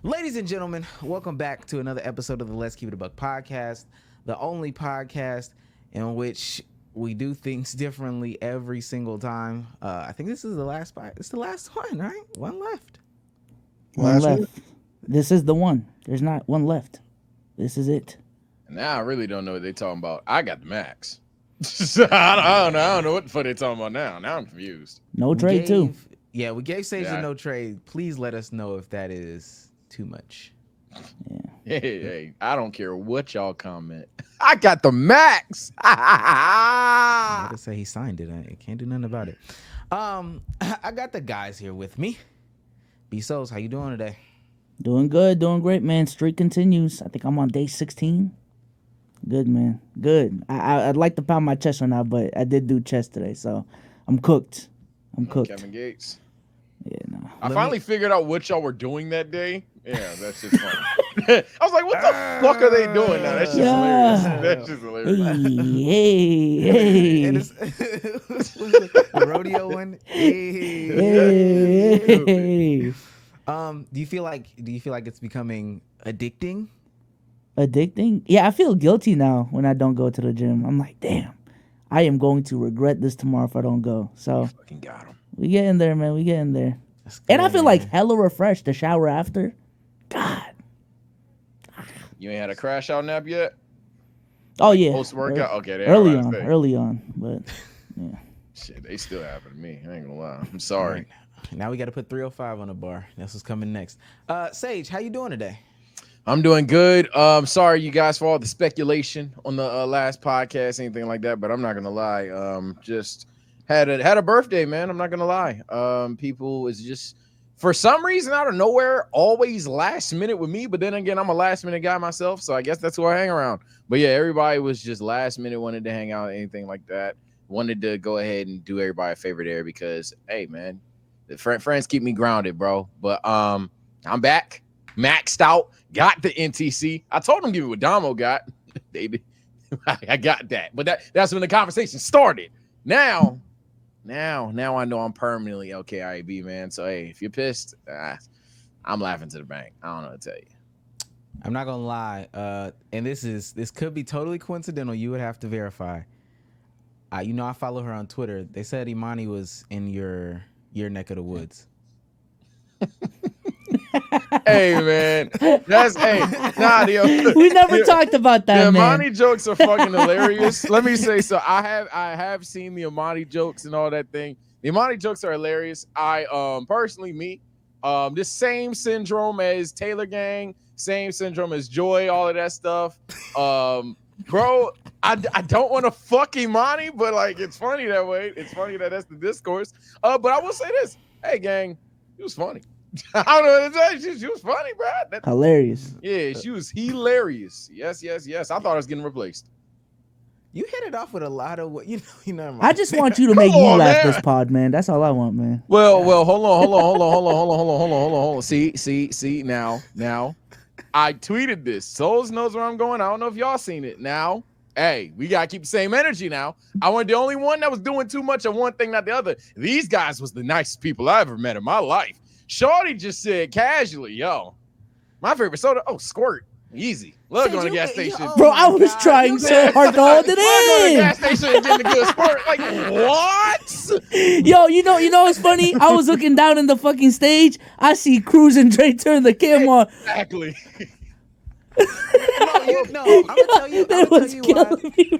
Ladies and gentlemen, welcome back to another episode of the Let's Keep It a Buck podcast, the only podcast in which we do things differently every single time. I think this is the last part. It's the last one, right? One left. One left. This is the one. There's not one left. This is it. Now I really don't know what they're talking about. I got the max. I don't know what the fuck they're talking about now. Now I'm confused. No trade too. Yeah, we gave Sage a no trade. Please let us know if that is too much. Yeah. Hey, I don't care what y'all comment. I got the max. I gotta say he signed it. I can't do nothing about it. I got the guys here with me. SOLZ, how you doing today? Doing good, doing great, man. Streak continues. I think I'm on day 16. Good, man. Good. I'd like to pound my chest right now, but I did do chest today, so I'm cooked. I'm cooked. Kevin Gates. Yeah, no. I finally figured out what y'all were doing that day. Yeah, that's just funny. I was like, what the fuck are they doing now? That's just hilarious. That's just hilarious. Hey. And it's, the rodeo one. Hey. Do you feel like it's becoming addicting? Addicting? Yeah, I feel guilty now when I don't go to the gym. I'm like, damn, I am going to regret this tomorrow if I don't go. So Fucking got him. we get in there, man. We get in there. And I feel like hella refreshed. The shower after. God. You ain't had a crash out nap yet? Oh yeah. Post workout? Okay, early on, but yeah. Shit, they still happen to me. I ain't gonna lie. I'm sorry. Right. Now we got to put 305 on the bar. That's what's coming next. Sage, how you doing today? I'm doing good. Sorry you guys for all the speculation on the last podcast, anything like that, but I'm not gonna lie. Just had a birthday, man. I'm not gonna lie. People is just for some reason out of nowhere always last minute with me, but then again, I'm a last minute guy myself, so I guess that's who I hang around. But yeah, everybody was just last minute, wanted to hang out, anything like that. Wanted to go ahead and do everybody a favor there because, hey, man, the friends keep me grounded, bro. But I'm back, maxed out, got the NTC. I told them give me what Damo got. I got that, but that's when the conversation started. Now I know I'm permanently LKIAB, man. So hey, if you're pissed, I'm laughing to the bank. I don't know what to tell you. I'm not gonna lie, and this could be totally coincidental. You would have to verify. I follow her on Twitter. They said Imani was in your neck of the woods. Hey man, that's we never talked about that. The man. Imani jokes are fucking hilarious. Let me say so. I have seen the Imani jokes and all that thing. The Imani jokes are hilarious. I personally this same syndrome as Taylor Gang, same syndrome as Joy, all of that stuff. Bro, I don't want to fuck Imani, but like it's funny that way. It's funny that that's the discourse. But I will say this. Hey gang, it was funny. I don't know what to say. She was funny, bro. Hilarious. Yeah, she was hilarious. Yes. I thought I was getting replaced. You hit it off with a lot of what you know. I just want you to make me laugh this pod, man. That's all I want, man. Well, hold on. See, now. I tweeted this. SOLZ knows where I'm going. I don't know if y'all seen it. Now, hey, we gotta keep the same energy now. I wasn't the only one that was doing too much of one thing, not the other. These guys was the nicest people I ever met in my life. Shorty just said casually, yo, my favorite soda, Squirt. Easy. Love going to gas station. Bro, I was trying so hard to hold it in. Going to gas station and getting a good Squirt. Like, what? Yo, you know what's funny? I was looking down in the fucking stage. I see Cruz and Dre turn the camera on. Exactly. No, I'm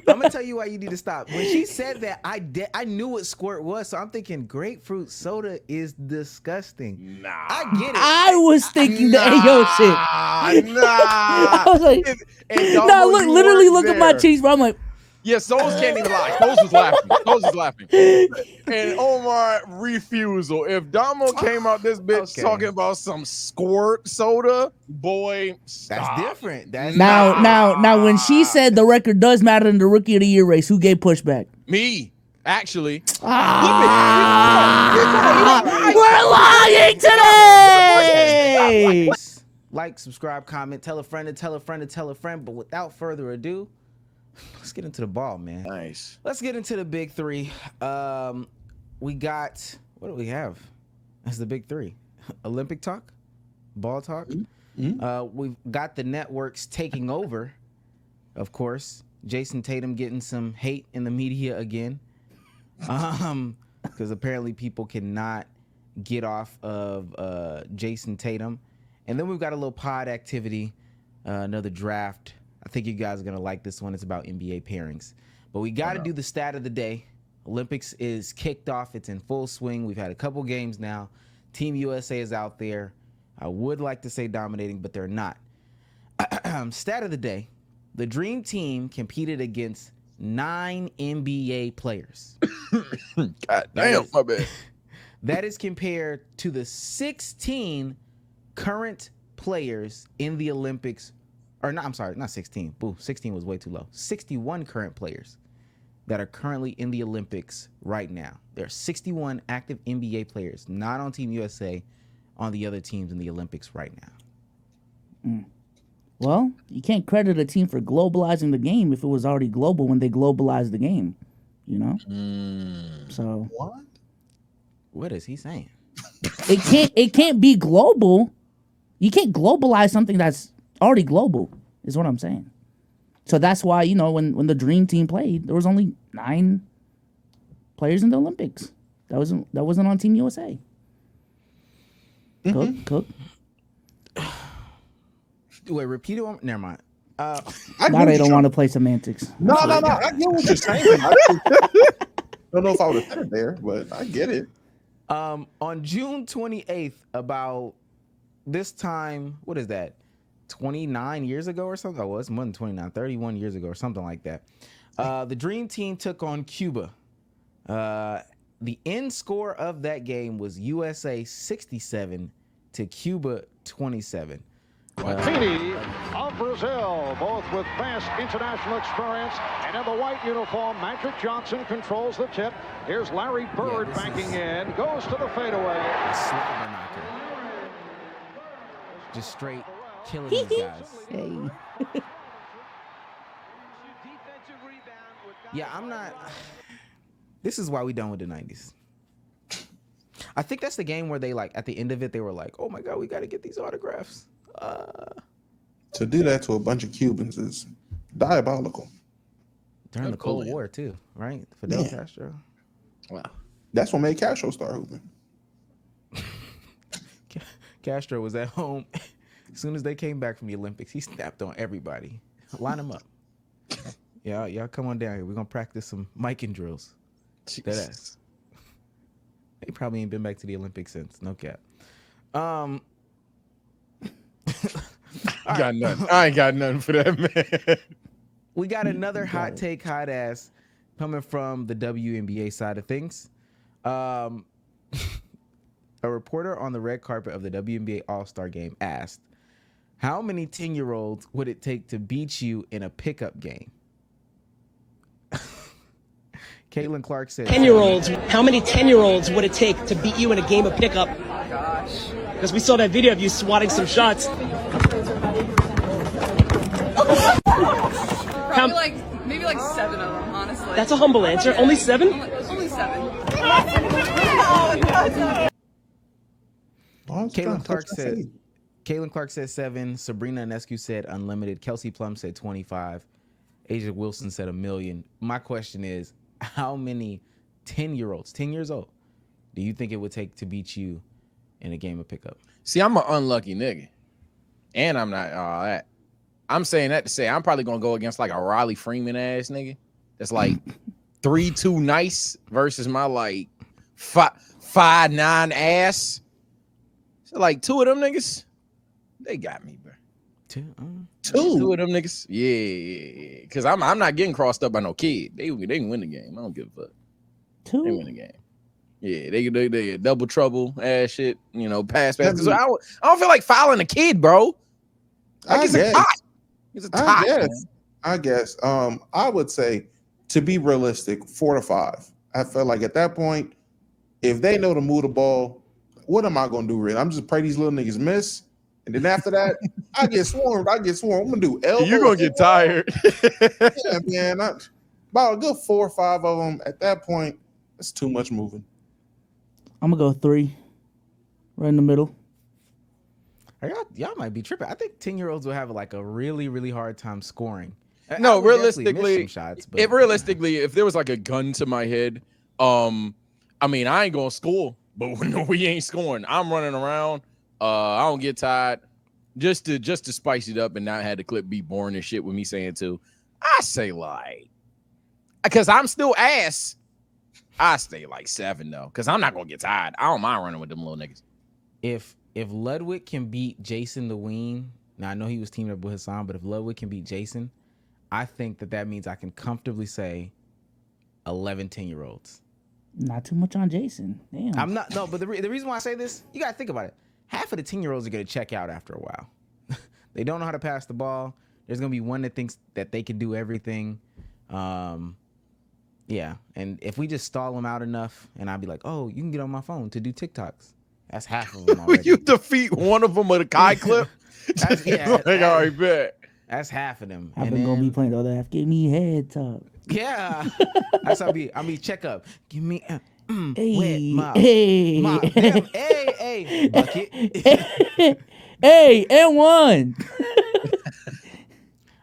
gonna tell you why you need to stop. When she said that, I knew what Squirt was, so I'm thinking grapefruit soda is disgusting. Nah, I get it. I was thinking the Ayo shit. Nah. I was like, literally look at my cheeks, bro. I'm like, yeah, SOLZ can't even lie. SOLZ was laughing. And Omar refusal. If Damo came out this bitch talking about some Squirt soda, boy, stop. That's different. That's now, when she said the record does matter in the Rookie of the Year race, who gave pushback? Me, actually. We're lying today. Like, subscribe, comment, tell a friend to tell a friend to tell a friend. But without further ado, let's get into the ball, man. Nice. Let's get into the big three. We got, what do we have? That's the big three. Olympic talk? Ball Talk. We've got the networks taking over, of course. Jason Tatum getting some hate in the media again, because apparently people cannot get off of Jason Tatum. And then we've got a little pod activity, another draft. I think you guys are going to like this one. It's about NBA pairings. But we got to do the stat of the day. Olympics is kicked off. It's in full swing. We've had a couple games now. Team USA is out there. I would like to say dominating, but they're not. Stat of the day. The Dream Team competed against 9 NBA players. God damn, my bad. That is compared to the 16 current players in the Olympics. Or not, I'm sorry, not 16. Boo, 16 was way too low. 61 current players that are currently in the Olympics right now. There are 61 active NBA players, not on Team USA, on the other teams in the Olympics right now. Well, you can't credit a team for globalizing the game if it was already global when they globalized the game, you know? So What is he saying? it can't be global. You can't globalize something that's already global, is what I'm saying. So that's why, you know, when the Dream Team played, there was only 9 players in the Olympics. That wasn't on Team USA. Cook. Wait, repeat it one. Never mind. Now they don't want to play semantics. No. I get what you're saying. I don't know if I would have said it there, but I get it. On June 28th, about this time, what is that? 29 years ago or something? Oh, it's more than 29, 31 years ago or something like that. The Dream Team took on Cuba. The end score of that game was USA 67 to Cuba 27. Fini of Brazil, both with vast international experience, and in the white uniform, Magic Johnson controls the tip. Here's Larry Bird banking in, goes to the fadeaway. Slobber knocker. Just straight killing these guys. Hey. Yeah, I'm not. This is why we done with the 90s. I think that's the game where they, like, at the end of it, they were like, oh my God, we got to get these autographs. To do that to a bunch of Cubans is diabolical. During the Cold War, too, right? Fidel Castro. Wow. That's what made Castro start hooping. Castro was at home. As soon as they came back from the Olympics, he snapped on everybody. Line them up. Yeah, y'all come on down here. We're going to practice some miking drills. Deadass. They probably ain't been back to the Olympics since. No cap. I ain't got nothing for that, man. We got another hot take, hot ass coming from the WNBA side of things. A reporter on the red carpet of the WNBA All-Star game asked, how many 10-year-olds would it take to beat you in a pickup game? Caitlin Clark said, 10-year-olds. How many 10-year-olds would it take to beat you in a game of pickup? Oh my gosh. Because we saw that video of you swatting some shots. Maybe like 7 of them, honestly. That's a humble answer. Yeah. Only 7? Only 7. Caitlin Clark said 7. Sabrina Ionescu said unlimited. Kelsey Plum said 25. Asia Wilson said 1 million. My question is, how many 10-year-olds, 10 years old, do you think it would take to beat you in a game of pickup? See, I'm an unlucky nigga. And I'm not all that. I'm saying that to say I'm probably gonna go against like a Riley Freeman ass nigga. That's like 3-2 nice versus my like 5'9" ass. So like 2 of them niggas, they got me, bro. 2 of them niggas, yeah. Because I'm not getting crossed up by no kid. They can win the game. I don't give a fuck. 2? They win the game. Yeah, they double trouble ass shit. You know, pass. Because I don't feel like fouling a kid, bro. Like, it's a tie. It's a tie. I guess. I would say, to be realistic, 4 to 5. I feel like at that point, if they know to move the ball, what am I gonna do? Really, I'm just pray these little niggas miss, and then after that, I get swarmed. I'm gonna do elbow. You're gonna get tired. Yeah, man. About a good 4 or 5 of them. At that point, it's too much moving. I'm gonna go 3, right in the middle. Y'all might be tripping. I think 10-year-olds will have like a really, really hard time scoring. No, I would definitely miss realistically, some shots, but if there was like a gun to my head, I mean, I ain't gonna score, but no, we ain't scoring. I'm running around. I don't get tired. Just to spice it up and not have the clip be boring and shit with me saying too. I say like, because I'm still ass. I stay like 7 though, because I'm not gonna get tired. I don't mind running with them little niggas. If Ludwig can beat Jason the Ween, now I know he was teamed up with Hassan, but if Ludwig can beat Jason, I think that means I can comfortably say 11 10-year-olds. Not too much on Jason. Damn. I'm not, no, but the reason why I say this, you got to think about it. Half of the 10-year-olds are going to check out after a while. They don't know how to pass the ball. There's going to be one that thinks that they can do everything. Yeah, and if we just stall them out enough, and I'll be like, oh, you can get on my phone to do TikToks. That's half of them already. You defeat one of them with a Kai clip? Yeah, like, all right, bet. That's half of them. I've been gonna be playing the other half. Give me head top. Yeah, that's how I be check up. Give me Hey, wet mouth. hey, Mouth. Damn, hey, bucket. hey, and one.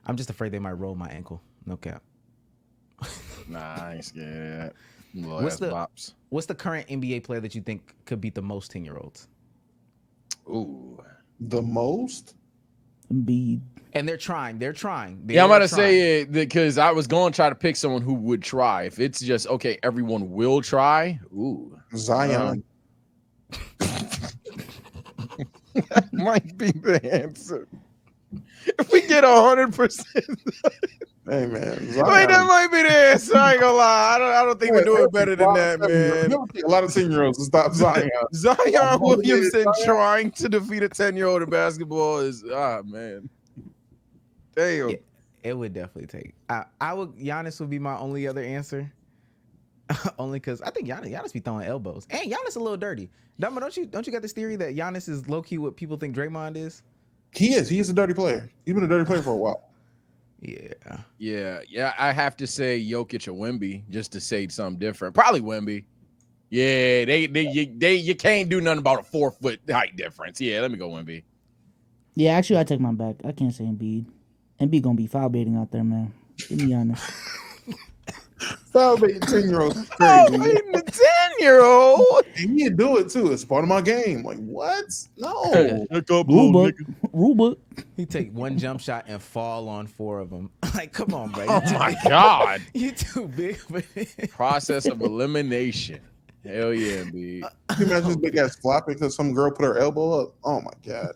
I'm just afraid they might roll my ankle. No cap. Nah, I ain't scared. What's the current NBA player that you think could beat the most 10-year-olds? Ooh, The most? Embiid. And they're trying. Yeah, I'm about to say it because I was going to try to pick someone who would try. If it's just okay, everyone will try. Ooh, Zion. That might be the answer. If we get 100%, Hey man, wait, that might be the answer. I ain't gonna lie. I don't think we're doing better than that, man. A lot of 10-years to stop Zion. Zion Williamson trying to defeat a 10-year-old in basketball is man. Damn. Yeah, it would definitely take. I would. Giannis would be my only other answer. Only because I think Giannis be throwing elbows, and Giannis a little dirty. Dumbo, don't you got this theory that Giannis is low key what people think Draymond is? He is. He is a dirty player. He's been a dirty player for a while. Yeah. I have to say Jokic or Wemby just to say something different. Probably Wemby. Yeah, you can't do nothing about a 4-foot height difference. Yeah, let me go Wemby. Yeah, actually, I take my back. I can't say Embiid. Embiid gonna be foul baiting out there, man. Give me honest. Foul baiting 10-year-olds is Oh, crazy. waiting the 10-year-old. And he'd do it too. It's part of my game. Like what? No. Rule book. He take one jump shot and fall on 4 of them. Like, come on, bro. Oh my God. You too big for it. Process of elimination. Hell yeah, B. Can you imagine this big ass flopping because some girl put her elbow up? Oh my God.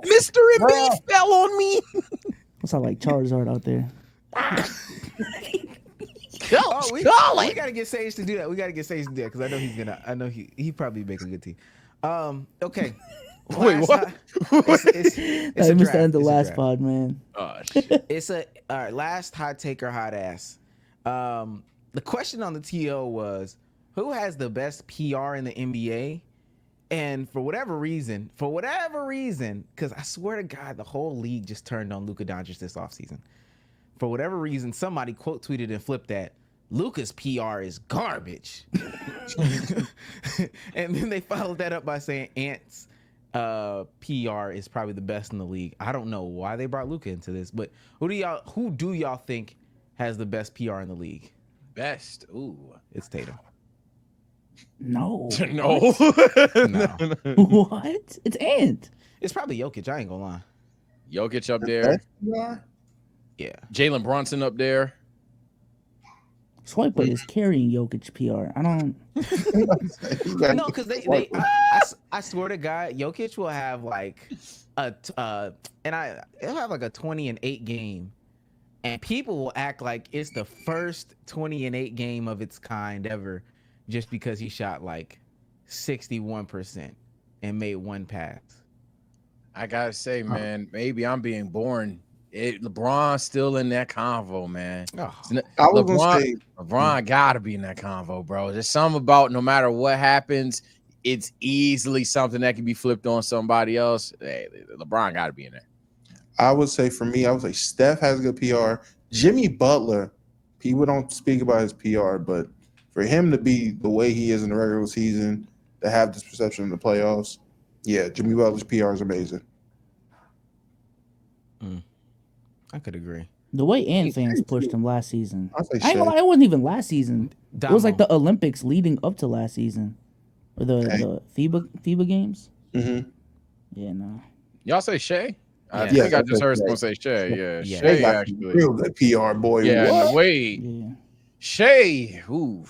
Mr. Embiid fell on me. What's that like Charizard out there? We gotta get Sage to do that. We gotta get Sage to do that because I know he probably make a good team. Okay. Wait, what? It's I missed the end of the last pod, man. Oh shit. It's all right. Last hot take or hot ass. The question on the TO was who has the best PR in the NBA, and for whatever reason, because I swear to God, the whole league just turned on Luka Doncic this offseason. For whatever reason, somebody quote tweeted and flipped that Luka's PR is garbage, and then they followed that up by saying Ant's PR is probably the best in the league. I don't know why they brought Luka into this, but who do y'all think has the best PR in the league? Best. Ooh. It's Tatum. No. No. No. What? It's Ant. It's probably Jokic. I ain't gonna lie. Jokic up there. Yeah. Jalen Brunson up there. Swipe is carrying Jokic PR. I don't. No, because I swear to God, Jokic will have like it'll have like a 20-8 game, and people will act like it's the first 20-8 game of its kind ever, just because he shot like 61% and made 1 pass. I gotta say, man, maybe I'm being born. LeBron's still in that convo, man. Oh. I was gonna say LeBron gotta be in that convo, bro. There's something about no matter what happens, it's easily something that can be flipped on somebody else. Hey, LeBron gotta be in there. I would say for me, I would say Steph has good PR. Jimmy Butler, people don't speak about his PR, but for him to be the way he is in the regular season, to have this perception in the playoffs, Yeah, Jimmy Butler's PR is amazing. I could agree. The way fans pushed him last season. I'll say I ain't gonna lie, it wasn't even last season. It was like the Olympics leading up to last season. Or the FIBA games. Mm-hmm. Yeah, no. Y'all say Shea? I Yeah. think I just heard someone say Shea. Yeah, Yeah. Shea Got actually. real good PR, boy. Yeah, What? wait. Yeah. Shea. Ooh.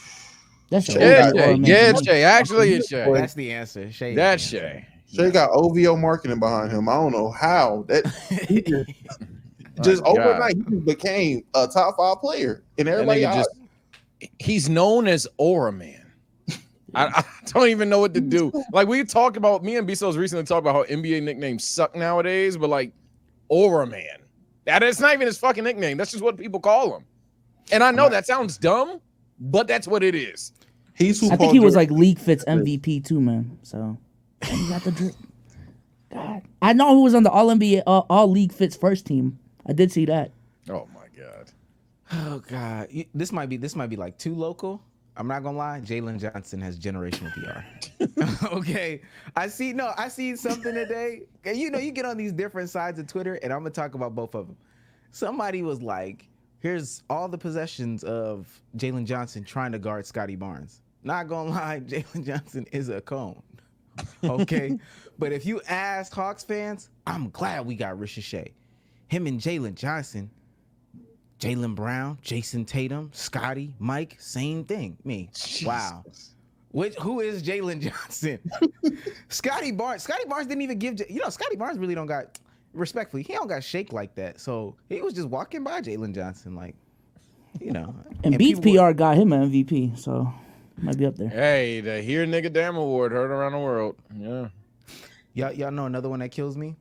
That's Yeah, OVO, Shea. man. Yeah, Shea. Actually, it's Shea. That's the answer. Shea. That's Shea. Shea got OVO marketing behind him. I don't know how that just My God. overnight he became a top 5 player, and That everybody nigga he's known as Aura Man. I don't even know what to do. Like we talked about, me and Bezos recently talked about how NBA nicknames suck nowadays, but like Aura Man, that's not even his fucking nickname. That's just what people call him. And I know that sounds dumb, but that's what it is. he's who I think Paul he was George- like League Fits MVP too, man. So and he got the drip. God, I know who was on the All NBA, All League Fits first team. I did see that. Oh my God. Oh God, this might be like too local. I'm not gonna lie. Jalen Johnson has generational PR. Okay, I see something today. And you know, you get on these different sides of Twitter, and I'm gonna talk about both of them. Somebody was like, "Here's all the possessions of Jalen Johnson trying to guard Scotty Barnes." Not gonna lie, Jalen Johnson is a cone. Okay, but if you ask Hawks fans, I'm glad we got Ricochet. Him and Jalen Johnson. Jaylen Brown, Jason Tatum, Scotty, Mike, same thing. Me. Jesus. Wow. Who is Jalen Johnson? Scotty Barnes didn't even give, Scotty Barnes really don't got, respectfully, he don't got shake like that. So he was just walking by Jalen Johnson, like, And Beats PR got him an MVP, so might be up there. Hey, the Here Nigga Damn Award heard around the world. Yeah. Y'all know another one that kills me?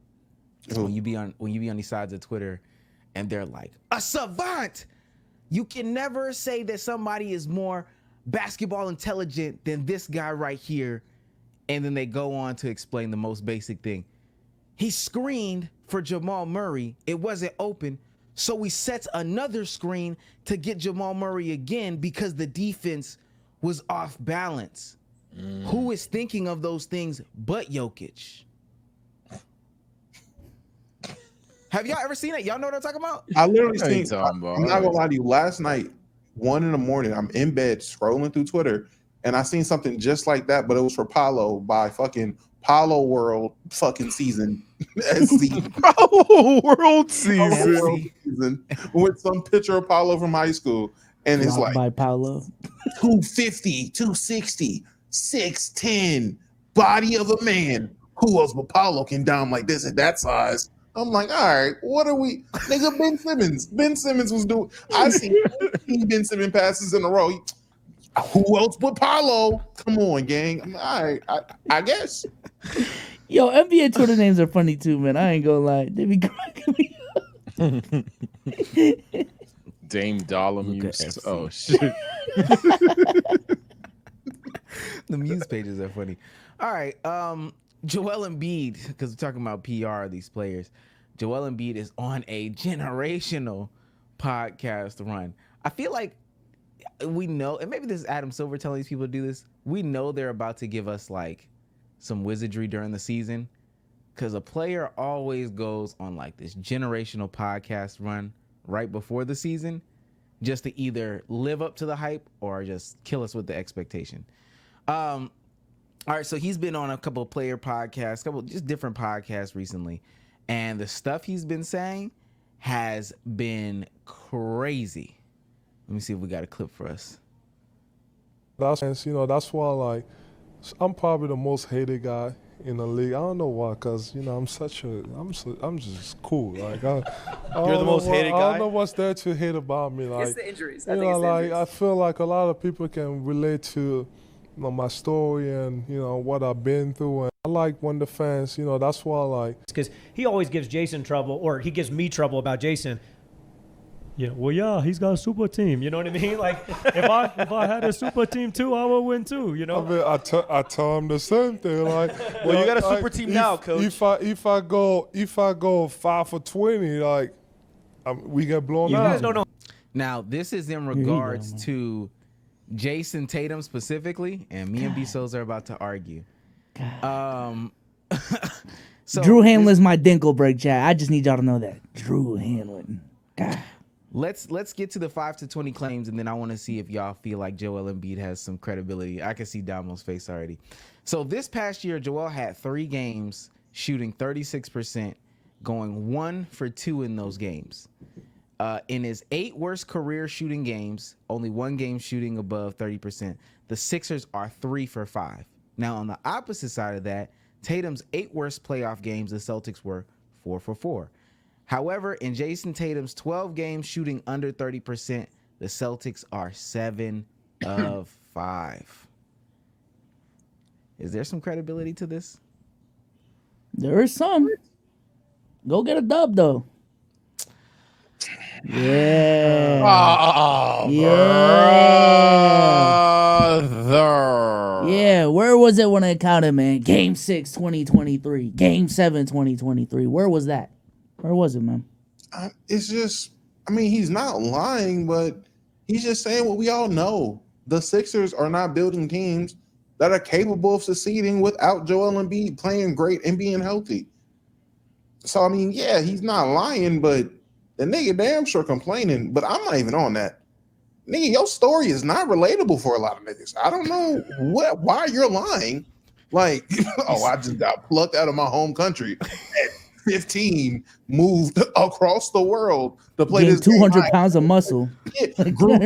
When you be on these sides of Twitter and they're like, a savant. You can never say that somebody is more basketball intelligent than this guy right here. And then they go on to explain the most basic thing. He screened for Jamal Murray. It wasn't open. So he sets another screen to get Jamal Murray again because the defense was off balance. Who is thinking of those things but Jokic? Have y'all ever seen it? Y'all know what I'm talking about? I literally I know seen. you're talking about. I'm not gonna lie to you. Last night, 1 a.m, I'm in bed scrolling through Twitter, and I seen something just like that, but it was for Paulo by fucking Paulo World fucking season. Paulo World season with some picture of Paulo from high school, and it's like by Paulo, 250, 260, 6'10", body of a man. Who else but Paulo can down like this at that size? I'm like, all right, what are we? Nigga, Ben Simmons. Ben Simmons was doing, I seen 15 Ben Simmons passes in a row. Who else but Paulo? Come on, gang. I'm like, all right, I guess. Yo, NBA Twitter names are funny too, man. I ain't gonna lie. They be cracking me up. Dame Dollar-Muse. Oh, shit. The Muse pages are funny. All right, Joel Embiid, because we're talking about PR of these players. Joel Embiid is on a generational podcast run. I feel like we know, and maybe this is Adam Silver telling these people to do this. We know they're about to give us like some wizardry during the season, because a player always goes on like this generational podcast run right before the season, just to either live up to the hype or just kill us with the expectation. All right, so he's been on a couple of player podcasts, just different podcasts recently, and the stuff he's been saying has been crazy. Let me see if we got a clip for us. That's why, like, I'm probably the most hated guy in the league. I don't know why, cause I'm just cool. Like, You're the most hated guy. I don't know what's there to hate about me. Like, It's the injuries. I feel like a lot of people can relate to my story and what I've been through, and I like when the fans, that's why I like. Because he always gives Jason trouble, or he gives me trouble about Jason. Yeah, he's got a super team. You know what I mean? Like, if I had a super team too, I would win too. I mean, I tell him the same thing. Like, well, you got a super team now, coach. If I go 5 for 20, like, we get blown out. You guys don't know. Now, this is in regards to Jason Tatum specifically, and me and Bezos are about to argue. So Drew Hanlen's my dinkle break, chat. I just need y'all to know that. Drew Hanlen. God. Let's get to the 5 to 20 claims, and then I want to see if y'all feel like Joel Embiid has some credibility. I can see Damo's face already. So this past year, Joel had 3 games shooting 36%, going 1 for 2 in those games. In his 8 worst career shooting games, only 1 game shooting above 30%. The Sixers are 3 for 5. Now, on the opposite side of that, Tatum's 8 worst playoff games, the Celtics were 4 for 4. However, in Jason Tatum's 12 games shooting under 30%, the Celtics are 7 of 5. Is there some credibility to this? There is some. Go get a dub, though. Yeah. Oh, Yeah. brother. Yeah, where was it when it counted, man? Game 6, 2023. Game 7, 2023. Where was that? Where was it, man? It's just, I mean, he's not lying, but he's just saying what we all know. The Sixers are not building teams that are capable of succeeding without Joel Embiid playing great and being healthy. So, I mean, yeah, he's not lying, but the nigga damn sure complaining. But I'm not even on that. Nigga, your story is not relatable for a lot of niggas. I don't know why you're lying. Like, oh, I just got plucked out of my home country at 15, moved across the world to play Gained this game. 200 pounds of muscle. Yeah, grew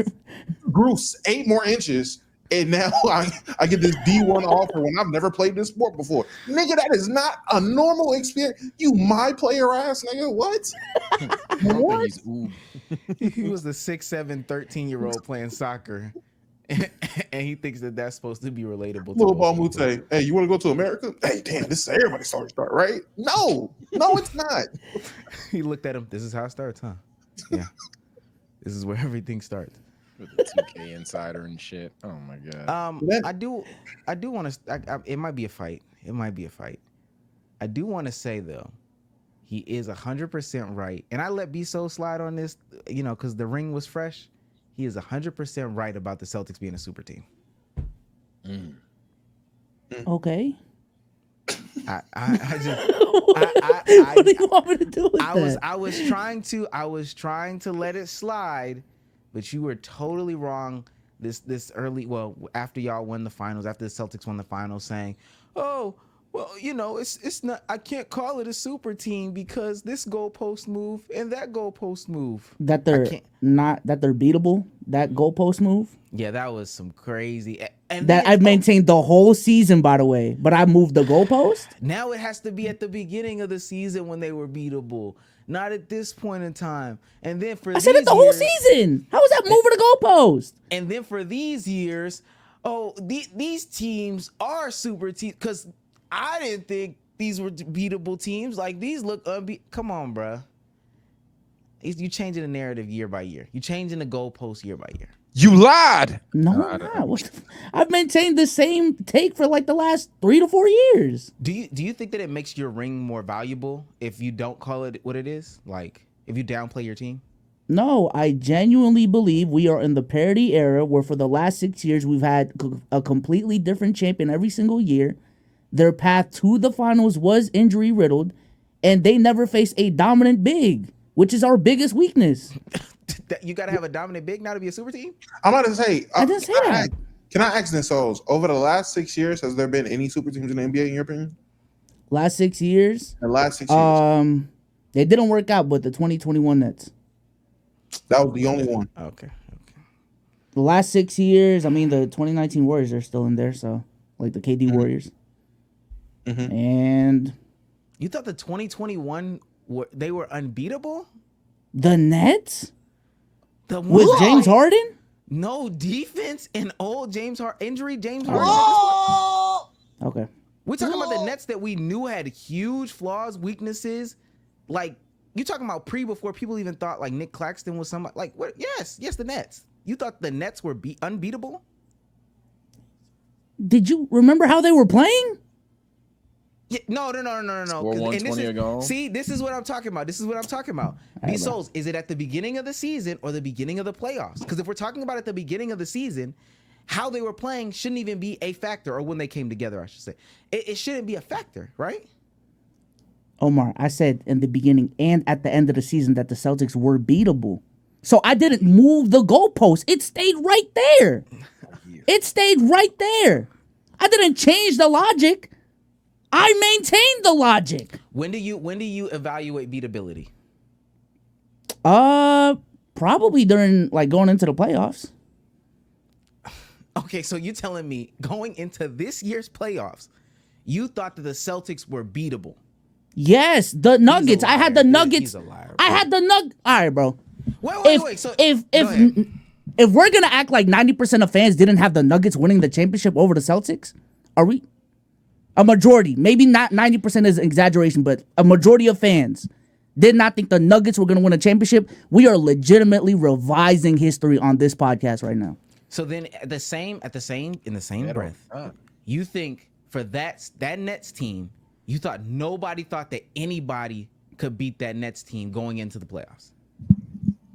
8 more inches, and now I get this D1 offer when I've never played this sport before. Nigga, that is not a normal experience. You my player ass, nigga. What? What? He was the 6'7", 13-year-old playing soccer, and he thinks that that's supposed to be relatable. Little Ball Mute, hey, you want to go to America? Hey, damn, this is everybody's story start, right? No, it's not. He looked at him. This is how it starts, huh? Yeah. This is where everything starts. With the 2K insider and shit. Oh my god. I do want to. It might be a fight. It might be a fight. I do want to say though, he is 100% right, and I let B-So slide on this, because the ring was fresh. He is 100% right about the Celtics being a super team. Okay. I just. What do you want me to do with that? I was trying to let it slide, but you were totally wrong. This early, well, after y'all won the finals, after the Celtics won the finals, saying, "Oh, well, it's not. I can't call it a super team because this goalpost move and that goalpost move. That they're beatable. That goalpost move. Yeah, that was some crazy. And that I've maintained the whole season, by the way. But I moved the goalpost. Now it has to be at the beginning of the season when they were beatable, not at this point in time. And then for I said it the whole season. How was that moving the goalpost? And then for these years, these teams are super teams because I didn't think these were beatable teams. Like these look come on, bruh. You changing the narrative year by year. You changing the goalpost year by year. You lied. No, I'm not. I've maintained the same take for like the last 3 to 4 years. Do you think that it makes your ring more valuable if you don't call it what it is? Like if you downplay your team? No, I genuinely believe we are in the parity era where for the last 6 years we've had a completely different champion every single year. Their path to the finals was injury riddled, and they never faced a dominant big, which is our biggest weakness. You got to have a dominant big now to be a super team? I'm about to say, I didn't say that. Can I ask this, SOLZ, over the last 6 years, has there been any super teams in the NBA in your opinion? Last 6 years? The last 6 years. They didn't work out, but the 2021 Nets. That was the only one. Okay. The last 6 years, I mean, the 2019 Warriors are still in there, so like the KD Warriors. Mm-hmm. And you thought the 2021 they were unbeatable? The Nets? With James Harden? No defense and old James Harden injury. James Harden. Okay. We're talking about the Nets that we knew had huge flaws, weaknesses. Like you talking about before people even thought like Nick Claxton was somebody. Like what? Yes, the Nets. You thought the Nets were unbeatable? Did you remember how they were playing? Yeah, no. Score 120 ago. See, this is what I'm talking about. B-Souls, is it at the beginning of the season or the beginning of the playoffs? Because if we're talking about at the beginning of the season, how they were playing shouldn't even be a factor, or when they came together, I should say. It shouldn't be a factor, right? Omar, I said in the beginning and at the end of the season that the Celtics were beatable. So I didn't move the goalpost. It stayed right there. It stayed right there. I didn't change the logic. I maintained the logic. When do you evaluate beatability? Probably during like going into the playoffs. Okay, so you're telling me going into this year's playoffs, you thought that the Celtics were beatable. Yes, the Nuggets. I had the Nuggets. He's a liar. I had the All right, bro. Wait. So if we're gonna act like 90% of fans didn't have the Nuggets winning the championship over the Celtics, are we? A majority, maybe not 90% is an exaggeration, but a majority of fans did not think the Nuggets were gonna win a championship. We are legitimately revising history on this podcast right now. So then, in the same breath, you think for that Nets team, you thought nobody thought that anybody could beat that Nets team going into the playoffs.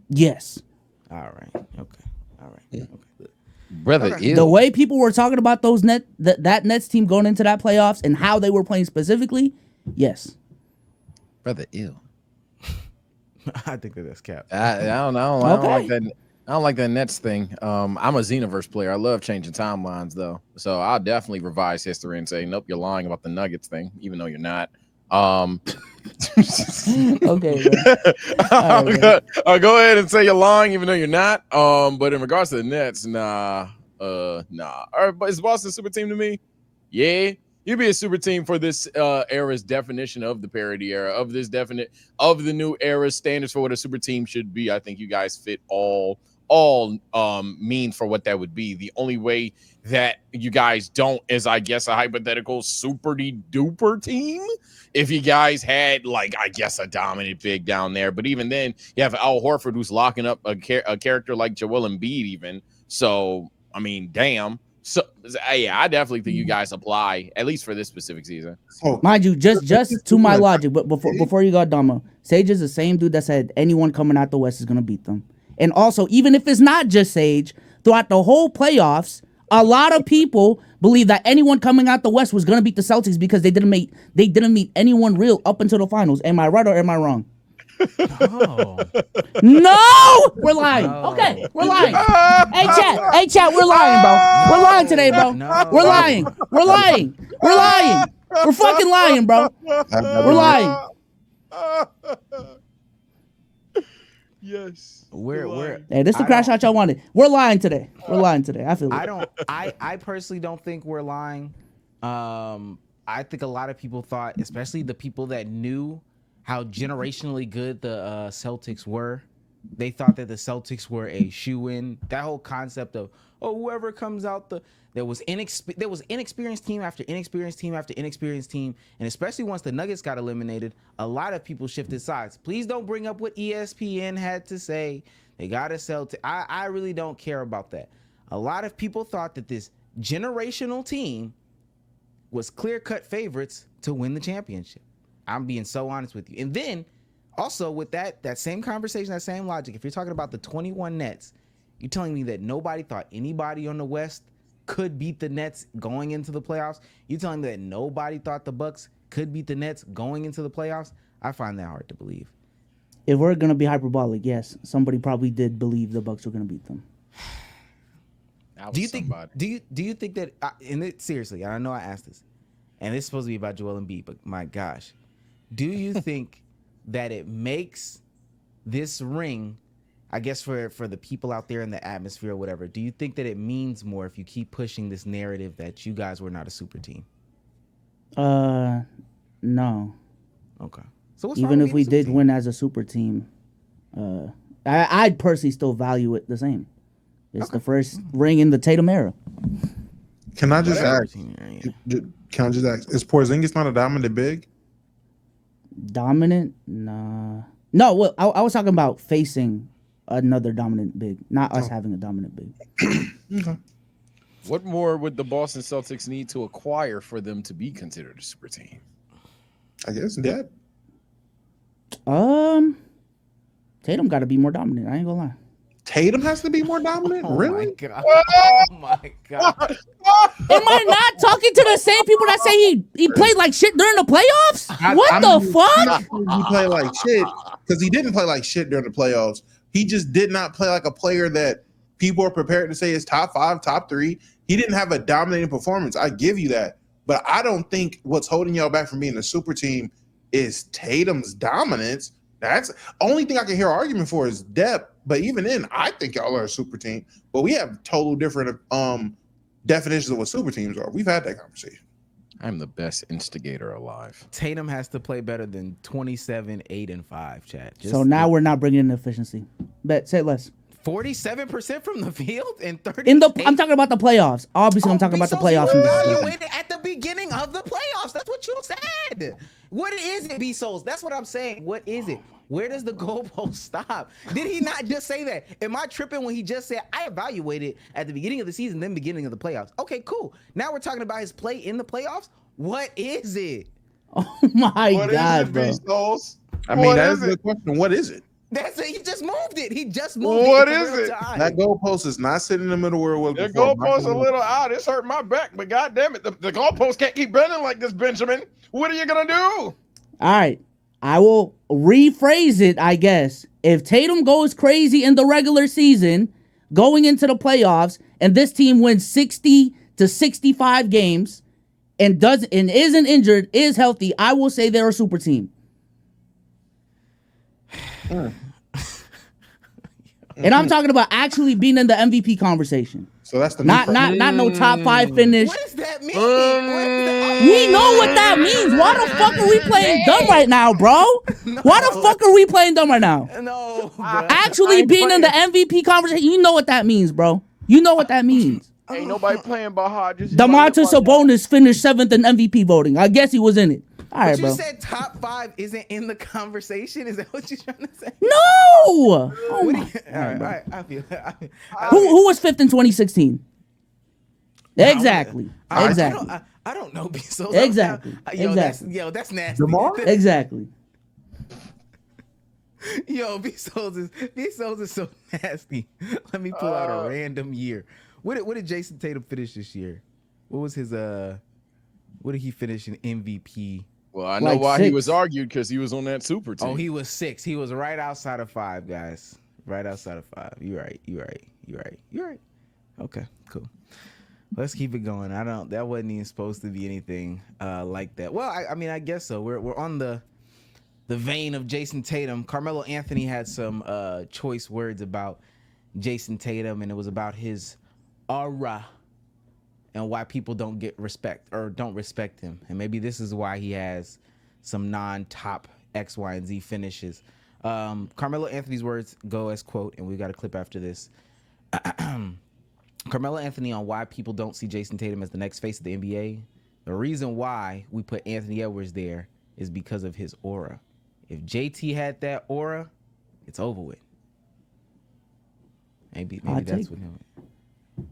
Yes. All right. Okay. All right. Okay. Brother, the way people were talking about those that Nets team going into that playoffs and how they were playing specifically, yes. Brother, ew. I think that's cap. I don't know. I don't like that. I don't like that Nets thing. I'm a Xenoverse player. I love changing timelines, though. So I'll definitely revise history and say, nope, you're lying about the Nuggets thing, even though you're not. Okay. I'll go ahead and say you're lying, even though you're not. But in regards to the Nets, nah. But is Boston a super team to me? Yeah. You'd be a super team for this era's definition of the parody era, of the new era standards for what a super team should be. I think you guys fit all mean for what that would be. The only way that you guys don't is, I guess, a hypothetical super duper team. If you guys had, like, I guess, a dominant big down there. But even then, you have Al Horford who's locking up a character like Joel Embiid even. So, I mean, damn. So, yeah, I definitely think you guys apply, at least for this specific season. Mind you, just to my logic, but before you go, Damo, Sage is the same dude that said anyone coming out the West is going to beat them. And also, even if it's not just Sage, throughout the whole playoffs, a lot of people believe that anyone coming out the West was going to beat the Celtics because they didn't meet anyone real up until the finals. Am I right or am I wrong? No, we're lying. No. Okay, we're lying. Hey chat, we're lying, bro. We're lying today, bro. We're lying. We're fucking lying, bro. We're lying. Yes. Hey, this is the crash out y'all wanted. We're lying today. I feel it. I personally don't think we're lying. I think a lot of people thought, especially the people that knew how generationally good the Celtics were, they thought that the Celtics were a shoe-in. That whole concept of, whoever comes out there was inexperienced team after inexperienced team after inexperienced team, and especially once the Nuggets got eliminated, a lot of people shifted sides. Please don't bring up what ESPN had to say. They got to sell. I really don't care about that. A lot of people thought that this generational team was clear-cut favorites to win the championship. I'm being so honest with you. And then also with that same conversation, that same logic, if you're talking about the 21 Nets, you're telling me that nobody thought anybody on the West could beat the Nets going into the playoffs? You're telling me that nobody thought the Bucks could beat the Nets going into the playoffs? I find that hard to believe. If we're going to be hyperbolic, yes, somebody probably did believe the Bucks were going to beat them. Do you think that seriously, I know I asked this, and it's supposed to be about Joel Embiid, but my gosh, do you think that it makes this ring, I guess for the people out there in the atmosphere or whatever, do you think that it means more if you keep pushing this narrative that you guys were not a super team? No. Okay. So what's even if we did win as a super team, I'd personally still value it the same. It's the first ring in the Tatum era. Can I just ask? Is Porzingis not a dominant big? Dominant? Nah. No, well, I was talking about facing another dominant big, not us having a dominant big. Okay. What more would the Boston Celtics need to acquire for them to be considered a super team? I guess that. Tatum got to be more dominant. I ain't gonna lie. Tatum has to be more dominant? Oh Really? my god. Oh my god. Am I not talking to the same people that say he played like shit during the playoffs? What the fuck? He played like shit because he didn't play like shit during the playoffs. He just did not play like a player that people are prepared to say is top 5, top 3. He didn't have a dominating performance. I give you that. But I don't think what's holding y'all back from being a super team is Tatum's dominance. That's the only thing I can hear argument for is depth. But even then, I think y'all are a super team. But we have total different definitions of what super teams are. We've had that conversation. I'm the best instigator alive. Tatum has to play better than 27, 8, and 5, chat. So now we're not bringing in efficiency. Bet, say less. 47% from the field and 30. I'm talking about the playoffs. Obviously, I'm talking about the playoffs. Evaluated at the beginning of the playoffs. That's what you said. What is it, B-Souls? That's what I'm saying. What is it? Where does the goalpost stop? Did he not just say that? Am I tripping when he just said, I evaluated at the beginning of the season, then beginning of the playoffs? Okay, cool. Now we're talking about his play in the playoffs. What is it? Oh my God, bro. B-Souls? I mean, that is a good question. What is it? That's it. He just moved it. He just moved What it. is it? That goalpost is not sitting in the middle where it was The before. goalpost a little out. It's hurt my back, but goddamn it, the goalpost can't keep bending like this, Benjamin. What are you gonna do? All right. I will rephrase it, I guess. If Tatum goes crazy in the regular season, going into the playoffs, and this team wins 60 to 65 games and isn't injured, is healthy, I will say they're a super team. And I'm talking about actually being in the MVP conversation. So that's the not no top 5 finish. What does that mean? We know what that means. Why the fuck are we playing dumb right now, bro? Why the fuck are we playing dumb right now? No, bro. Actually being in the MVP conversation, you know what that means, bro. You know what that means. Ain't nobody playing by hard. DeMontis Sabonis finished 7th in MVP voting. I guess he was in it. All right, But you bro. said top 5 isn't in the conversation. Is that what you're trying to say? No. Oh What do my. you, all right. I feel. Who was 5th in 2016? Exactly. Exactly. I don't know. So Exactly. Exactly. That's nasty. DeMar? Exactly. Yo, B-Souls is so nasty. Let me pull out a random year. What did Jason Tatum finish this year? What was his what did he finish in MVP? Well, I know Like why 6. he was argued, because he was on that super team. Oh, he was 6. He was right outside of 5, guys. Right outside of 5. You're right. Okay, cool. Let's keep it going. That wasn't even supposed to be anything like that. Well, I mean, I guess so. We're on the vein of Jason Tatum. Carmelo Anthony had some choice words about Jason Tatum, and it was about his aura and why people don't get respect or don't respect him. And maybe this is why he has some non-top X, Y, and Z finishes. Carmelo Anthony's words go as quote, and we got a clip after this. Carmelo Anthony on why people don't see Jason Tatum as the next face of the NBA. The reason why we put Anthony Edwards there is because of his aura. If JT had that aura, it's over with. Maybe that's what him.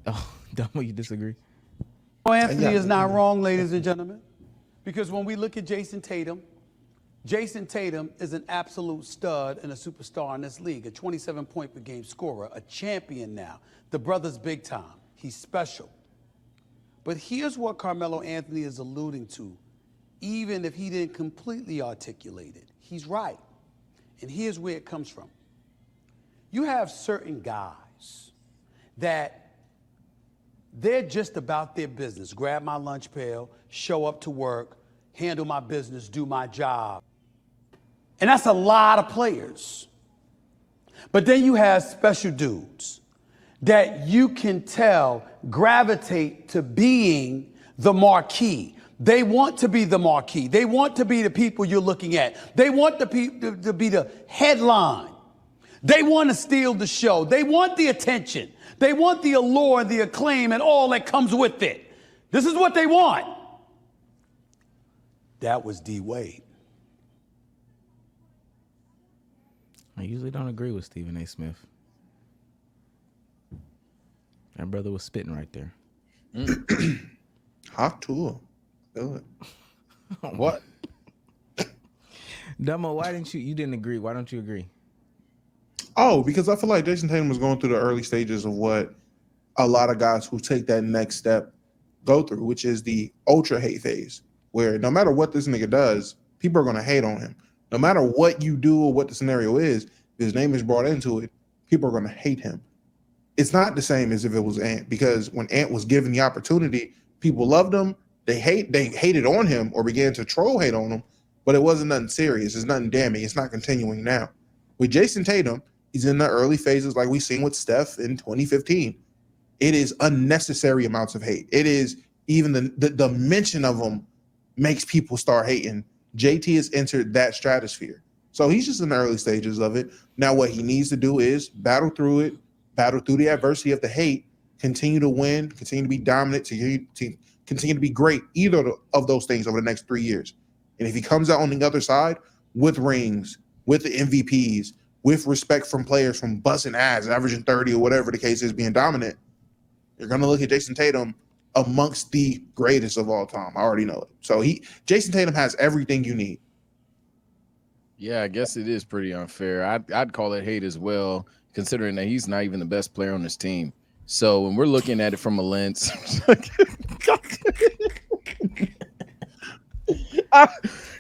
Oh, Dumbo, you disagree? Anthony is not wrong, ladies and gentlemen, because when we look at Jason Tatum is an absolute stud and a superstar in this league, a 27-point per game scorer, a champion now. The brother's big time. He's special. But here's what Carmelo Anthony is alluding to, even if he didn't completely articulate it. He's right. And here's where it comes from. You have certain guys that they're just about their business. Grab my lunch pail, show up to work, handle my business, do my job. And that's a lot of players. But then you have special dudes that you can tell gravitate to being the marquee. They want to be the marquee. They want to be the people you're looking at. They want to be the headline. They want to steal the show. They want the attention. They want the allure, the acclaim, and all that comes with it. This is what they want. That was D. Wade. I usually don't agree with Stephen A. Smith. That brother was spitting right there. Hot tool. Feel it. What? Dumbo, why didn't you didn't agree? Why don't you agree? Oh, because I feel like Jason Tatum was going through the early stages of what a lot of guys who take that next step go through, which is the ultra hate phase, where no matter what this nigga does, people are going to hate on him. No matter what you do or what the scenario is, if his name is brought into it, people are going to hate him. It's not the same as if it was Ant, because when Ant was given the opportunity, people loved him. They hated on him or began to troll hate on him, but it wasn't nothing serious. It's nothing damning. It's not continuing now. With Jason Tatum, he's in the early phases like we've seen with Steph in 2015. It is unnecessary amounts of hate. It is even the mention of him makes people start hating. JT has entered that stratosphere. So he's just in the early stages of it. Now what he needs to do is battle through it, battle through the adversity of the hate, continue to win, continue to be dominant, to continue to be great, either of those things over the next 3 years. And if he comes out on the other side with rings, with the MVPs, with respect from players, from busting ass, averaging 30 or whatever the case is, being dominant, you're going to look at Jason Tatum amongst the greatest of all time. I already know it. So Jason Tatum has everything you need. Yeah, I guess it is pretty unfair. I'd call it hate as well, considering that he's not even the best player on his team. So when we're looking at it from a lens, when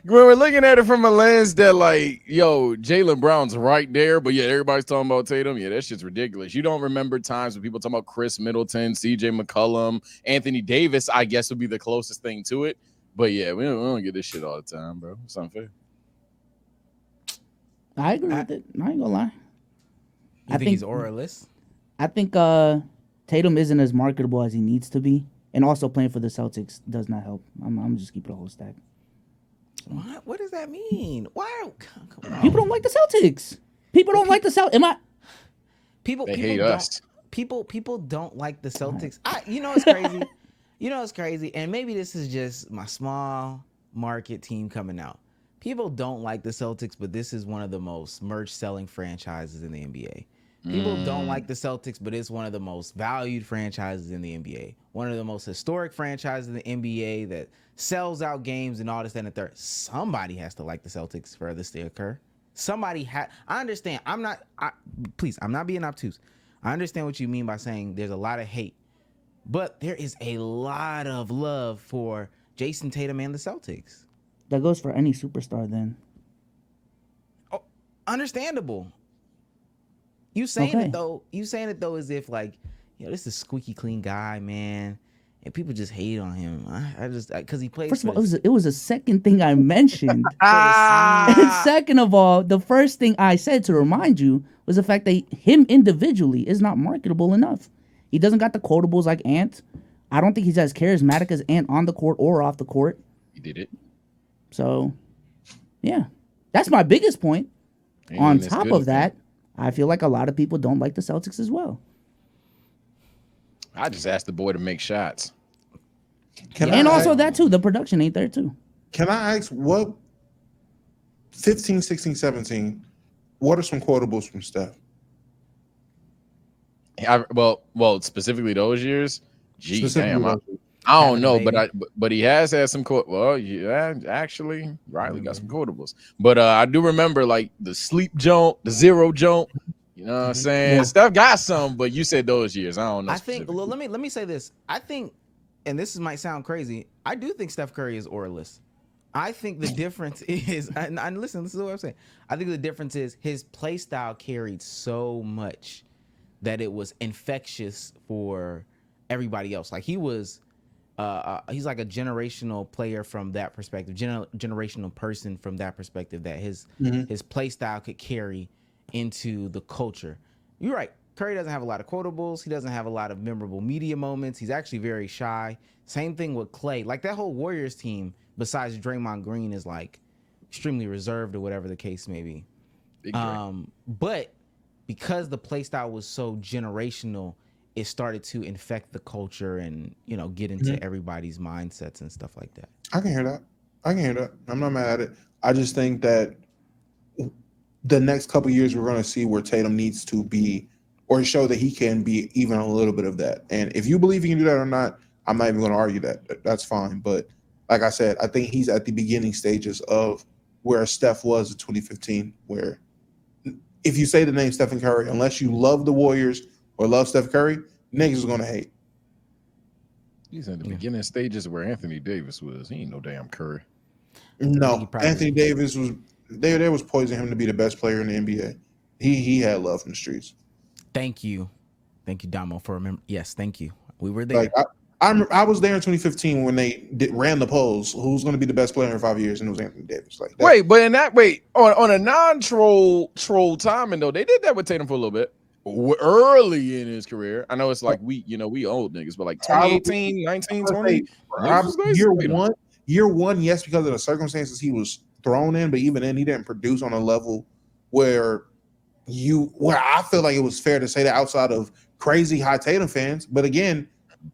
we're looking at it from a lens that like, yo, Jaylen Brown's right there, but yeah, everybody's talking about Tatum. Yeah, that shit's ridiculous. You don't remember times when people talk about Chris Middleton, CJ McCollum, Anthony Davis, I guess would be the closest thing to it. But yeah, we don't get this shit all the time, bro. It's unfair. I agree with it. I ain't gonna lie. I think he's auralist. I think Tatum isn't as marketable as he needs to be, and also playing for the Celtics does not help. I'm just keeping the whole stack. What? What does that mean? Why? Come on. People don't like the Celtics. People don't like the Celtics. People hate us. People don't like the Celtics. You know it's crazy. It's crazy, and maybe this is just my small market team coming out. People don't like the Celtics, but this is one of the most merch selling franchises in the NBA. People don't like the Celtics, but it's one of the most valued franchises in the NBA. One of the most historic franchises in the NBA that sells out games and all this and the third. Somebody has to like the Celtics for this to occur. Somebody I understand. I'm not being obtuse. I understand what you mean by saying there's a lot of hate, but there is a lot of love for Jason Tatum and the Celtics. That goes for any superstar then. Oh, understandable. You saying it though as if like, this is a squeaky clean guy, man. And people just hate on him. I just because he plays. First of all, it was a second thing I mentioned. And second of all, the first thing I said to remind you was the fact that him individually is not marketable enough. He doesn't got the quotables like Ant. I don't think he's as charismatic as Ant on the court or off the court. He did it. So, yeah, that's my biggest point. On top of that, I feel like a lot of people don't like the Celtics as well. I just asked the boy to make shots. And also that too, the production ain't there too. Can I ask what 15, 16, 17, what are some quotables from Steph? Well, specifically those years. Geez, damn, I don't know, but he has had some quote. Well, yeah, actually, Riley got some quotables. But I do remember like the sleep jump, the zero jump. You know what I'm saying? Yeah. Steph got some, but you said those years. I don't know. I think. Well, let me say this. I think, and this might sound crazy. I do think Steph Curry is auralist. I think the difference is, and listen, this is what I'm saying. I think the difference is his play style carried so much that it was infectious for everybody else. Like he was. He's like a generational player from that perspective, generational person from that perspective, that his play style could carry into the culture. You're right. Curry doesn't have a lot of quotables. He doesn't have a lot of memorable media moments. He's actually very shy. Same thing with Klay. Like that whole Warriors team, besides Draymond Green, is like extremely reserved or whatever the case may be. But because the play style was so generational, it started to infect the culture and, get into everybody's mindsets and stuff like that. I can hear that. I'm not mad at it. I just think that the next couple of years we're going to see where Tatum needs to be, or show that he can be even a little bit of that. And if you believe he can do that or not, I'm not even going to argue that. That's fine. But like I said, I think he's at the beginning stages of where Steph was in 2015, where if you say the name Stephen Curry, unless you love the Warriors or love Steph Curry, niggas is gonna hate. He's in the beginning stages where Anthony Davis was. He ain't no damn Curry. No, Anthony Davis was there was poisoning him to be the best player in the NBA. He had love from the streets. Thank you, Damo, for remembering. Yes, thank you. We were there. Like I was there in 2015 when they ran the polls. Who's going to be the best player in 5 years? And it was Anthony Davis. Like that. On a non-troll timing though, they did that with Tatum for a little bit early in his career. I know it's like we old niggas, but like 2018, 19, 20. Year one, yes, because of the circumstances he was thrown in, but even then he didn't produce on a level where I feel like it was fair to say that outside of crazy high Tatum fans. But again,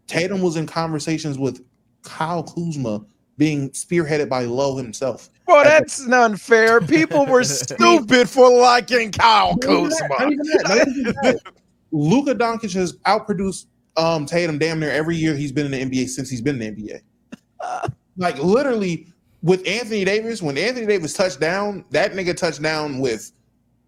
Tatum was in conversations with Kyle Kuzma being spearheaded by Lowe himself. Well, that's unfair. People were stupid for liking Kyle Kuzma. Not even that. Luka Doncic has outproduced Tatum damn near every year he's been in the NBA since he's been in the NBA. Like literally with Anthony Davis, when Anthony Davis touched down, that nigga touched down with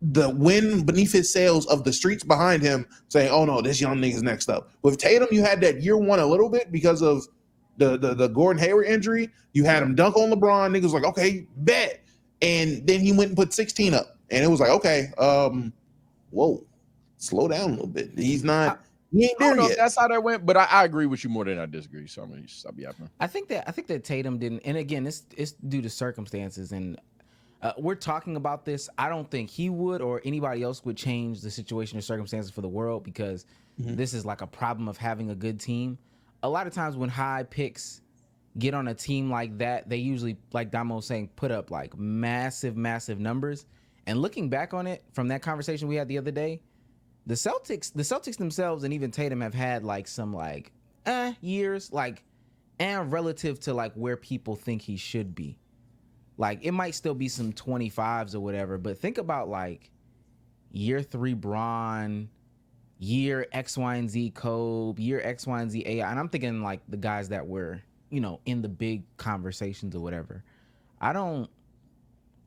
the wind beneath his sails of the streets behind him saying, oh no, this young nigga's next up. With Tatum, you had that year one a little bit because of the Gordon Hayward injury. You had him dunk on LeBron. Niggas like, okay, bet. And then he went and put 16 up. And it was like, okay, whoa, slow down a little bit. He ain't there yet. If that's how that went, but I agree with you more than I disagree. So I'm gonna stop yapping. I think that Tatum didn't, and again, it's due to circumstances, and we're talking about this. I don't think he would or anybody else would change the situation or circumstances for the world because this is like a problem of having a good team. A lot of times when high picks get on a team like that, they usually, like Damo was saying, put up like massive numbers. And looking back on it from that conversation we had the other day, the Celtics themselves and even Tatum have had like some like years, like, and relative to like where people think he should be. Like it might still be some 25s or whatever, but think about like year 3 Bron, year X, Y, and Z Kobe, year X, Y, and Z AI. And I'm thinking like the guys that were, in the big conversations or whatever.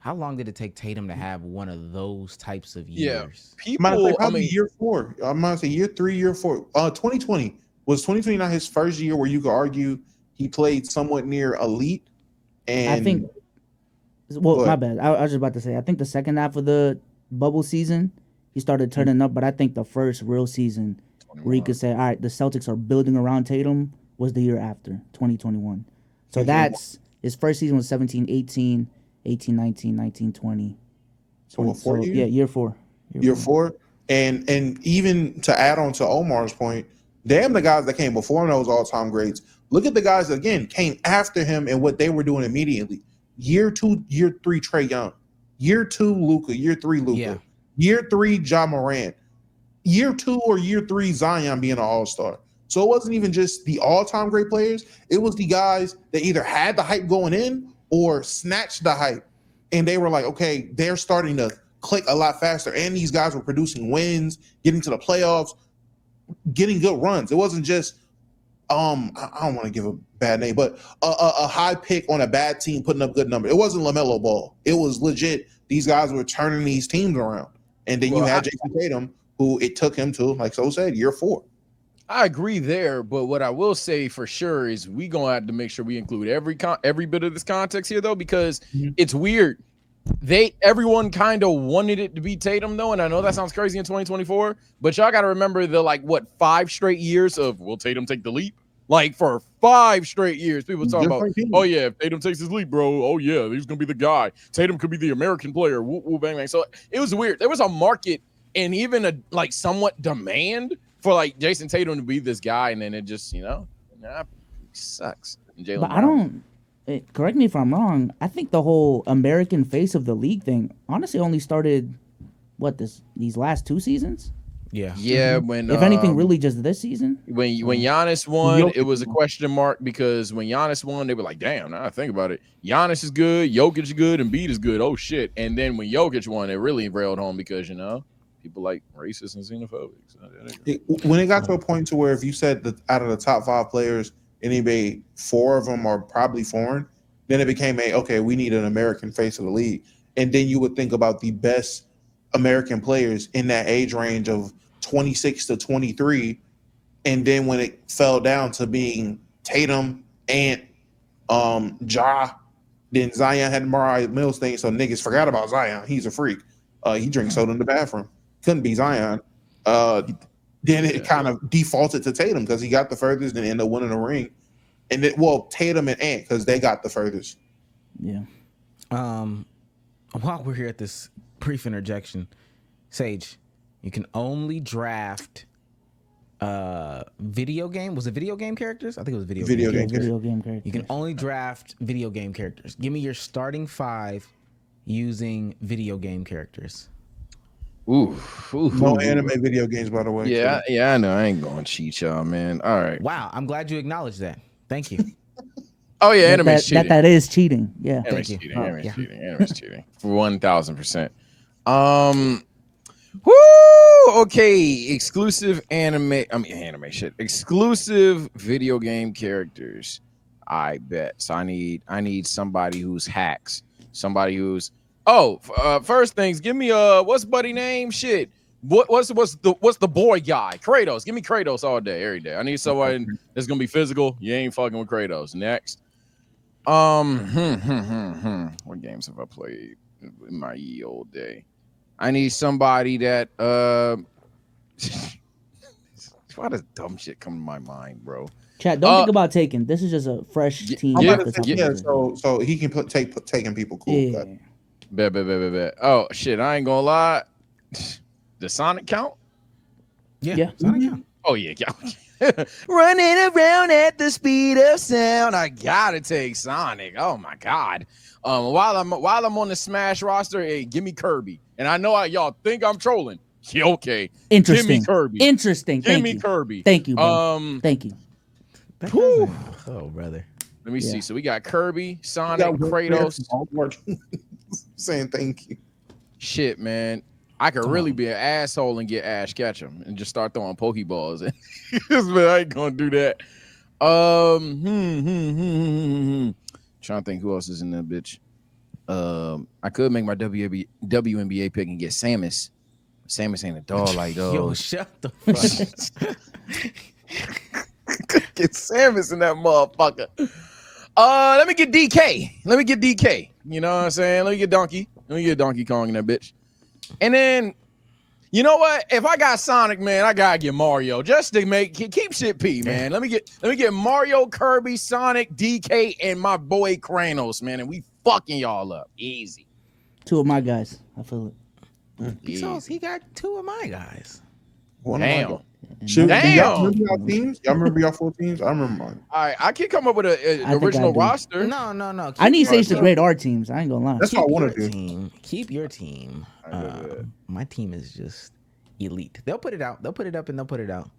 How long did it take Tatum to have one of those types of years? Yeah, year 4. I'm gonna say year 3, year 4. 2020 was 2020 not his first year where you could argue he played somewhat near elite. And I think. Well, my bad. I was just about to say. I think the second half of the bubble season, he started turning up. But I think the first real season, where you could say, all right, the Celtics are building around Tatum, was the year after 2021. So that's his first season was 17, 18. 18, 19, 19, 20. So 4 years? Yeah, year 4. Year 4. And even to add on to Omar's point, damn the guys that came before him, those all-time greats. Look at the guys that, again, came after him and what they were doing immediately. Year 2, year 3, Trae Young. Year 2, Luka. Year 3, Luka. Yeah. Year 3, Ja Morant. Year 2 or year 3, Zion being an all-star. So it wasn't even just the all-time great players. It was the guys that either had the hype going in or snatched the hype, and they were like, okay, they're starting to click a lot faster, and these guys were producing wins, getting to the playoffs, getting good runs. It wasn't just, I don't want to give a bad name, but a high pick on a bad team putting up good numbers. It wasn't LaMelo Ball. It was legit. These guys were turning these teams around, and then you had Jason Tatum, who it took him to, like So said, year 4. I agree there, but what I will say for sure is we gonna have to make sure we include every bit of this context here, though, because it's weird. Everyone kind of wanted it to be Tatum, though, and I know that sounds crazy in 2024, but y'all got to remember the 5 straight years of will Tatum take the leap? Like for 5 straight years, people talking about, oh yeah, if Tatum takes his leap, bro, oh yeah, he's gonna be the guy. Tatum could be the American player. Woo woo bang bang. So it was weird. There was a market and even a somewhat demand for Jason Tatum to be this guy, and then it just sucks. But I don't. Correct me if I'm wrong. I think the whole American face of the league thing honestly only started these last 2 seasons. Yeah. When if anything, really just this season. When Giannis won, it was a question mark because when Giannis won, they were like, "Damn!" Now I think about it, Giannis is good, Jokic is good, and Embiid is good. Oh shit! And then when Jokic won, it really railed home because people like racist and xenophobic. So when it got to a point to where if you said that out of the top 5 players in NBA, 4 of them are probably foreign, then it became we need an American face of the league. And then you would think about the best American players in that age range of 26 to 23. And then when it fell down to being Tatum, Ant, Ja, then Zion had Mariah Mills thing, so niggas forgot about Zion. He's a freak. He drinks soda in the bathroom. Couldn't be Zion. Then it kind of defaulted to Tatum because he got the furthest and ended up winning a ring. And Tatum and Ant because they got the furthest. Yeah. While we're here at this brief interjection, Sage, you can only draft video game. Was it video game characters? I think it was video game characters. You can only draft video game characters. Give me your starting 5 using video game characters. Ooh. No anime video games, by the way. Yeah, I know. I ain't going to cheat y'all, man. All right. Wow, I'm glad you acknowledged that. Thank you. Oh yeah, anime's cheating. That is cheating. Yeah. Anime's cheating. Anime's cheating. For 1000%. Woo! Okay, exclusive exclusive video game characters. I bet. So I need somebody who's hacks. Somebody who's first things. Give me what's buddy name? Shit. What's the boy guy? Kratos. Give me Kratos all day, every day. I need somebody that's gonna be physical. You ain't fucking with Kratos. Next. What games have I played in my ye old day? I need somebody that why does dumb shit come to my mind, bro? Chat, don't think about taking. This is just a fresh team. So he can taking people cool. Yeah. Bet. Oh shit, I ain't gonna lie. Does Sonic count? Yeah. Sonic count. Oh yeah. Running around at the speed of sound. I gotta take Sonic. Oh my god. While I'm on the Smash roster, hey, give me Kirby. And I know y'all think I'm trolling. Yeah, okay. Interesting. Give me Kirby. Interesting. Give me Kirby. Thank you. Thank you. Oh, brother. Let me see. So we got Kirby, Sonic, Kratos. Saying thank you. Shit, man. I could really be an asshole and get Ash Ketchum and just start throwing Pokeballs. But I ain't gonna do that. Trying to think who else is in that bitch. I could make my WNBA pick and get Samus. Samus ain't a dog like those. Yo, shut the fuck. Get Samus in that motherfucker. Let me get DK. You know what I'm saying? Let me get Donkey Kong in that bitch. And then, you know what? If I got Sonic, man, I gotta get Mario just to keep shit P, man. Let me get Mario, Kirby, Sonic, DK, and my boy Kratos, man, and we fucking y'all up easy. 2 of my guys. I feel it. He got 2 of my guys. Damn. Y'all remember y'all teams? Y'all remember y'all 4 teams? I remember mine. All right, I can come up with an original roster. No. I need Sage to grade our teams. I ain't gonna lie. That's what I want to do. Keep your team. My team is just elite. They'll put it out. They'll put it up and they'll put it out.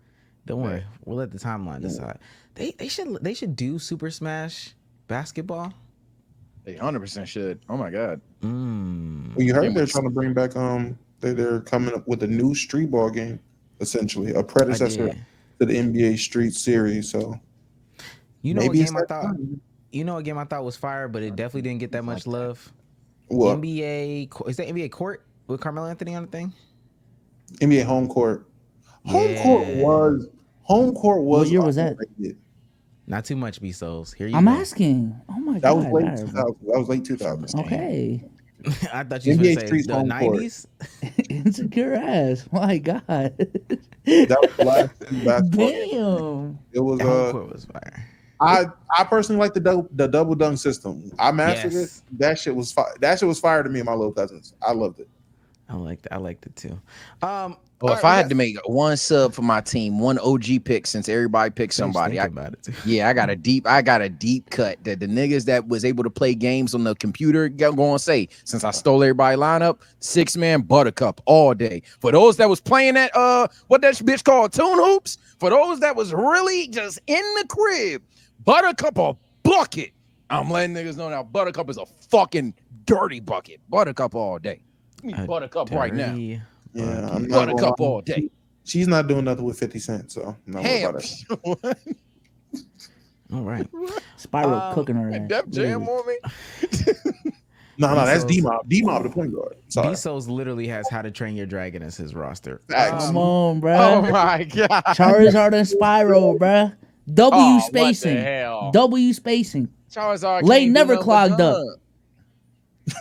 Don't worry. We'll let the timeline decide. They should do Super Smash basketball. They 100% should. Oh my god. Well, you heard they're trying to bring back they're coming up with a new street ball game, essentially a predecessor to the NBA Street Series. So you know what game I thought? You know what game I thought was fire, but it definitely didn't get that much love. What? NBA is that NBA Court with Carmelo Anthony on the thing? NBA Home Court. Home Court was. What year was that? Not too much, B-Souls. Here you I'm go. asking. Oh my that god. Was late 2000. That was late 2000. Okay. I thought you were going to say the 90s. Insecure ass. My god. That was the last basketball. Damn. It was Home Court was fire. I personally like the double dunk system. I mastered it. That shit was fire. That shit was fire to me and my little cousins. I loved it. I liked it too. Well, if I had to make one sub for my team, one OG pick, since everybody picked somebody, I got a deep cut that the niggas that was able to play games on the computer going to say, since I stole everybody's lineup, 6-man Buttercup all day. For those that was playing that what that bitch called Toon Hoops, for those that was really just in the crib, Buttercup a bucket. I'm letting niggas know now, Buttercup is a fucking dirty bucket. Buttercup all day. Give me Buttercup right now. Yeah, I'm not Buttercup all day. She's not doing nothing with 50 Cent, so I'm not worried about it. All right. Spiral cooking her ass. Def Jam on me. No, that's Bezos- D-Mob. D-Mob, the point guard. Sorry. Bezos literally has How to Train Your Dragon as his roster. Facts. Come on, bro. Oh my god. Charizard and Spyro, bruh. W Oh, what the spacing. hell? W spacing. Charizard Lane can't do never nothing but clogged up. dunk.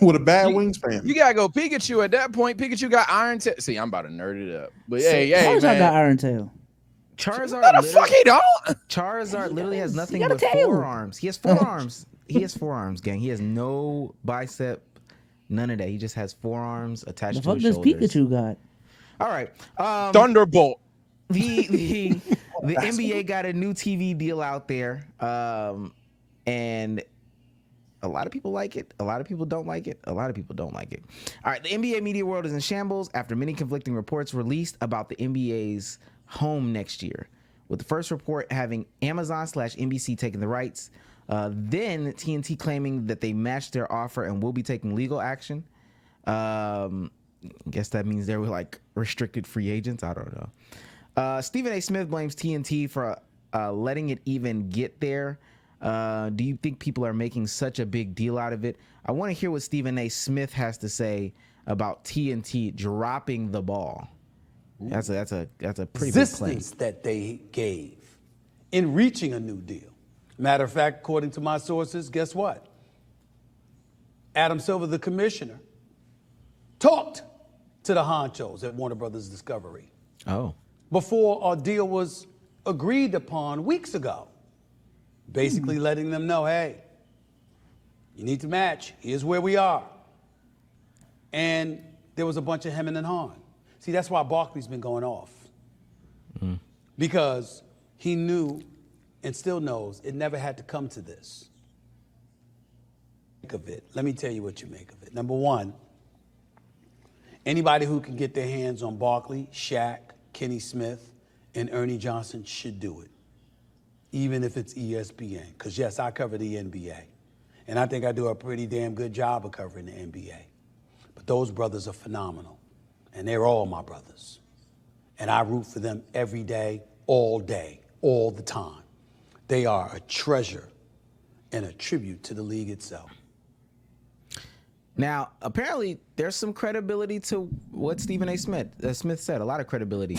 With a bad wingspan. You gotta go Pikachu at that point. Pikachu got Iron Tail. See, I'm about to nerd it up. But See, hey, Charizard man. got Iron Tail. Charizard, No, the fuck he don't. Charizard literally has nothing He got a but tail. forearms. He has forearms. He has forearms, gang. He has no bicep, none of that. He just has forearms attached The to fuck his does shoulders. Pikachu got? All right. Thunderbolt. The NBA got a new TV deal out there, and a lot of people like it. A lot of people don't like it. A lot of people don't like it. All right, the NBA media world is in shambles after many conflicting reports released about the NBA's home next year, with the first report having Amazon/NBC taking the rights, then TNT claiming that they matched their offer and will be taking legal action. Guess that means they were like restricted free agents. I don't know. Stephen A. Smith blames TNT for letting it even get there. Do you think people are making such a big deal out of it? I want to hear what Stephen A. Smith has to say about TNT dropping the ball. That's a pretty big claim. Resistance that they gave in reaching a new deal. Matter of fact, according to my sources, guess what? Adam Silver, the commissioner, talked to the honchos at Warner Brothers Discovery Oh, before our deal was agreed upon weeks ago. Basically letting them know, hey, you need to match. Here's where we are. And there was a bunch of hemming and hawing. See, that's why Barkley's been going off. Because he knew and still knows it never had to come to this. Of it. Let me tell you what you make of it. Number one, anybody who can get their hands on Barkley, Shaq, Kenny Smith, and Ernie Johnson should do it. Even if it's ESPN. Because yes, I cover the NBA. And I think I do a pretty damn good job of covering the NBA. But those brothers are phenomenal. And they're all my brothers. And I root for them every day, all the time. They are a treasure and a tribute to the league itself. now apparently there's some credibility to what Stephen A. Smith said. A lot of credibility.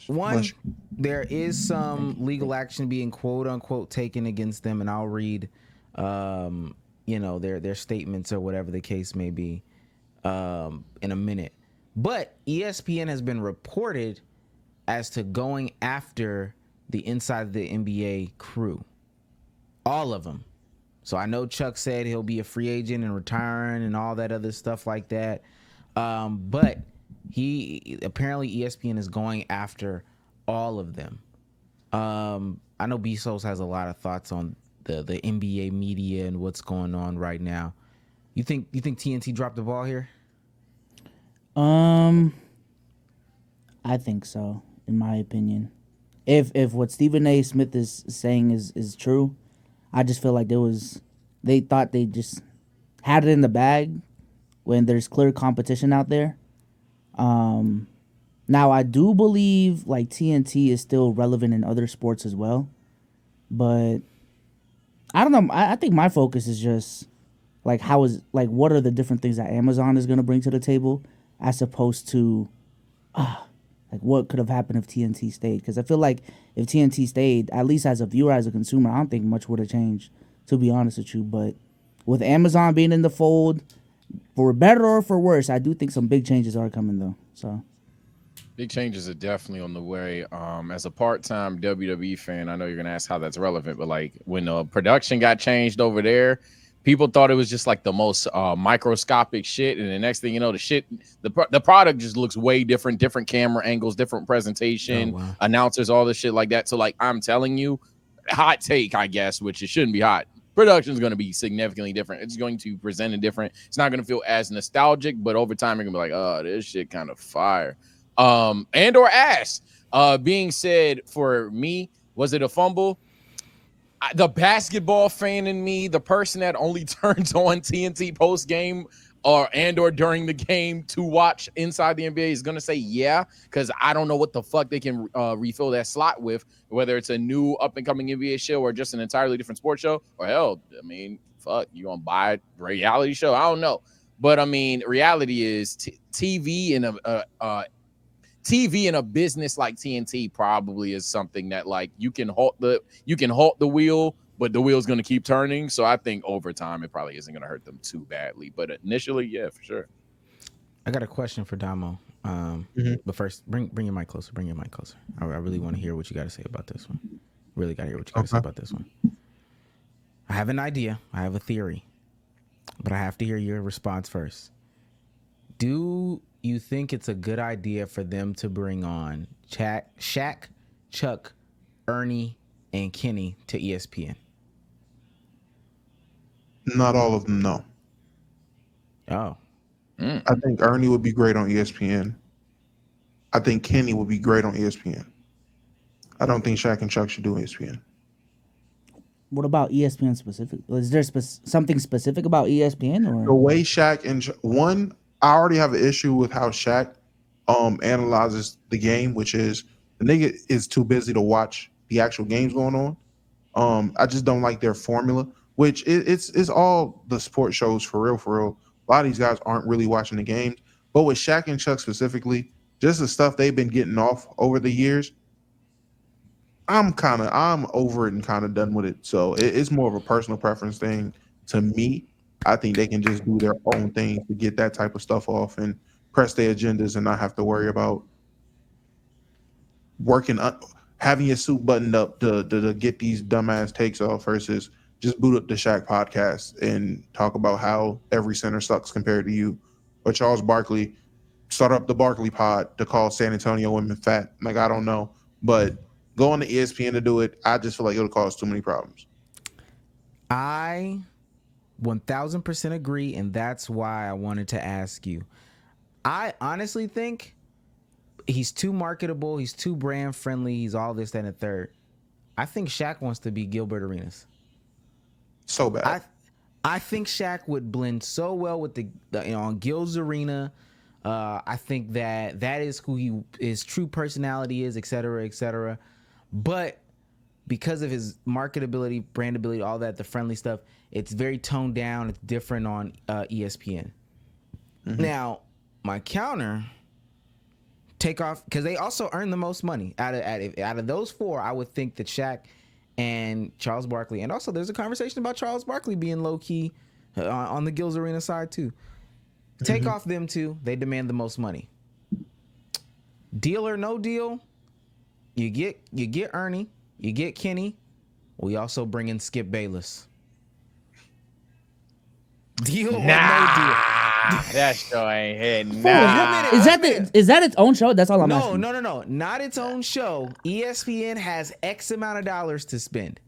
One, there is some legal action being quote unquote taken against them, and I'll read, their statements or whatever the case may be, in a minute. But ESPN has been reported as to going after the Inside the NBA crew, all of them. So I know Chuck said he'll be a free agent and retiring and all that other stuff like that, but he apparently ESPN is going after all of them. I know Bezos has a lot of thoughts on the NBA media and what's going on right now. You think TNT dropped the ball here? I think so, in my opinion. If what Stephen A. Smith is saying is true, I just feel like they thought they just had it in the bag when there's clear competition out there. Now I do believe like TNT is still relevant in other sports as well, but I don't know. I think my focus is just like what are the different things that Amazon is going to bring to the table, as opposed to like what could have happened if TNT stayed. Because I feel like if TNT stayed, at least as a viewer, as a consumer, I don't think much would have changed, to be honest with you. But with Amazon being in the fold, for better or for worse, I do think some big changes are coming though. So big changes are definitely on the way. As a part-time WWE fan, I know you're gonna ask how that's relevant, but like when the production got changed over there, people thought it was just like the most microscopic shit, and the next thing you know, the product just looks way different camera angles, different presentation, announcers, all this shit like that. So like I'm telling you, hot take, I guess, which it shouldn't be hot. Production is going to be significantly different. It's going to present it different. It's not going to feel as nostalgic, but over time, you're going to be like, oh, this shit kind of fire. And or ass. Being said, for me, was it a fumble? The basketball fan in me, the person that only turns on TNT post game or during the game to watch Inside the NBA is going to say yeah, because I don't know what the fuck they can refill that slot with, whether it's a new up-and-coming NBA show or just an entirely different sports show, or hell, I mean, fuck, you gonna buy a reality show? I don't know, but I mean, reality is TV in a business like TNT probably is something that like you can halt the wheel, but the wheel's gonna keep turning. So I think over time it probably isn't gonna hurt them too badly. But initially, yeah, for sure. I got a question for Damo. But first, bring your mic closer. Bring your mic closer. I really want to hear what you got to say about this one. Really got to hear what you got to say about this one. I have an idea. I have a theory, but I have to hear your response first. Do you think it's a good idea for them to bring on Shaq, Chuck, Ernie, and Kenny to ESPN? Not all of them, no. Oh. I think Ernie would be great on ESPN. I think Kenny would be great on ESPN. I don't think Shaq and Chuck should do ESPN. What about ESPN specific? Is there something specific about ESPN? Or the way Shaq and I already have an issue with how Shaq analyzes the game, which is the nigga is too busy to watch the actual games going on. I just don't like their formula, which it's all the sports shows for real, for real. A lot of these guys aren't really watching the games. But with Shaq and Chuck specifically, just the stuff they've been getting off over the years, I'm over it and kind of done with it. So it's more of a personal preference thing to me. I think they can just do their own thing to get that type of stuff off and press their agendas and not have to worry about having your suit buttoned up to get these dumbass takes off versus just boot up the Shaq podcast and talk about how every center sucks compared to you. Or Charles Barkley start up the Barkley pod to call San Antonio women fat. Like, I don't know. But going to ESPN to do it, I just feel like it'll cause too many problems. I 1000% agree, and that's why I wanted to ask you. I honestly think he's too marketable. He's too brand friendly. He's all this, that, and the third. I think Shaq wants to be Gilbert Arenas. So bad. I think Shaq would blend so well with the on Gil's Arena. I think that is who his true personality is, et cetera, et cetera. But because of his marketability, brandability, all that, the friendly stuff, it's very toned down. It's different on ESPN. Mm-hmm. Now, my counter, take off, because they also earn the most money. Out of those four, I would think that Shaq and Charles Barkley, and also there's a conversation about Charles Barkley being low-key on the Gil's Arena side too. Take off them two, they demand the most money. Deal or no deal, you get Ernie, you get Kenny. We also bring in Skip Bayless. Deal or no deal? That show ain't hitting. Is that its own show? That's all I'm asking. No. Not its own show. ESPN has X amount of dollars to spend.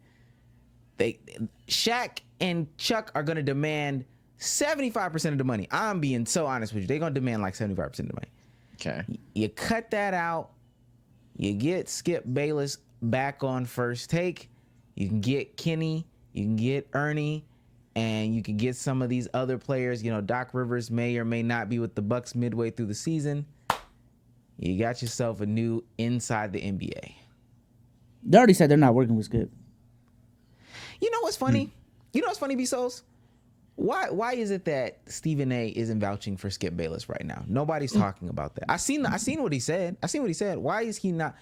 Shaq and Chuck are gonna demand 75% of the money. I'm being so honest with you. They're gonna demand like 75% of the money. Okay. You cut that out. You get Skip Bayless back on First Take. You can get Kenny. You can get Ernie. And you can get some of these other players. You know, Doc Rivers may or may not be with the Bucks midway through the season. You got yourself a new inside the NBA. They already said they're not working with Skip. You know what's funny? You know what's funny, B-Souls? Why is it that Stephen A. isn't vouching for Skip Bayless right now? Nobody's talking about that. I seen what he said. Why is he not?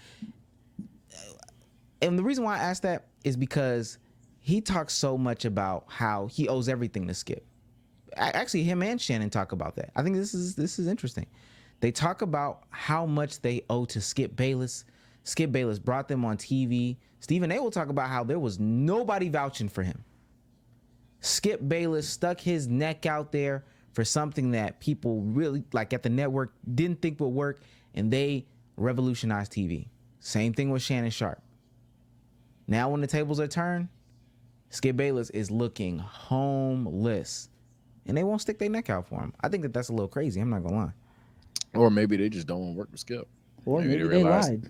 And the reason why I asked that is because he talks so much about how he owes everything to Skip. Actually, him and Shannon talk about that. I think this is interesting. They talk about how much they owe to Skip Bayless. Skip Bayless brought them on TV. Stephen A. will talk about how there was nobody vouching for him. Skip Bayless stuck his neck out there for something that people really, like at the network, didn't think would work, and they revolutionized TV. Same thing with Shannon Sharp. Now when the tables are turned, Skip Bayless is looking homeless, and they won't stick their neck out for him. I think that's a little crazy. I'm not gonna lie. Or maybe they just don't want to work with Skip. Or maybe they lied.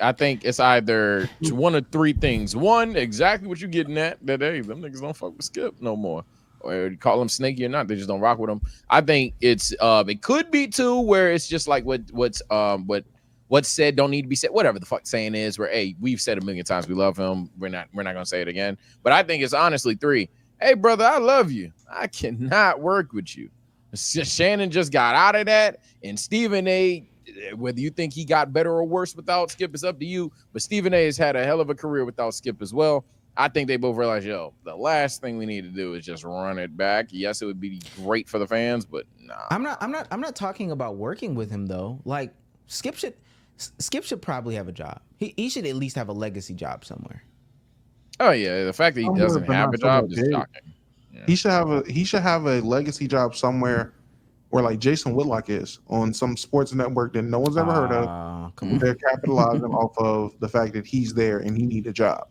I think it's either one of three things. One, exactly what you're getting at, that hey, them niggas don't fuck with Skip no more. Or call him snaky or not, they just don't rock with him. I think it's it could be two, where it's just like what's said don't need to be said, whatever the fuck saying is, where hey, we've said a million times we love him, we're not gonna say it again. But I think it's honestly three. Hey, brother, I love you. I cannot work with you. Shannon just got out of that, and Stephen A., whether you think he got better or worse without Skip, it's up to you. But Stephen A. has had a hell of a career without Skip as well. I think they both realize, yo, the last thing we need to do is just run it back. Yes, it would be great for the fans, but nah. I'm not talking about working with him though. Like Skip should probably have a job. He should at least have a legacy job somewhere. Oh yeah, the fact that he doesn't have a job is shocking. Yeah. He should have a legacy job somewhere where like Jason Whitlock is on some sports network that no one's ever heard of. They're capitalizing off of the fact that he's there and he needs a job.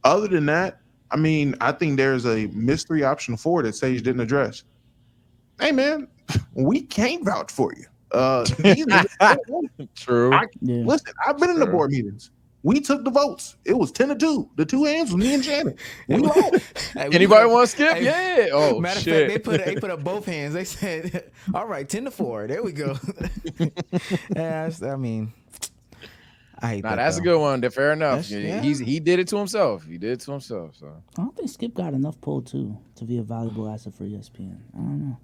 Other than that, I mean, I think there's a mystery option 4 that Sage didn't address. Hey man, we can't vouch for you. True. Listen, I've been in the board meetings. We took the votes. It was 10-2. The 2 hands was me and Shannon. We lost. Anybody want to skip? Yeah. Oh, matter shit. of fact, they put up both hands. They said, "All right, 10-4. There we go." Yeah, I mean, I hate that. That's though. a good one. Fair enough. Yeah. He did it to himself. He did it to himself. So I don't think Skip got enough pull too to be a valuable asset for ESPN. I don't know.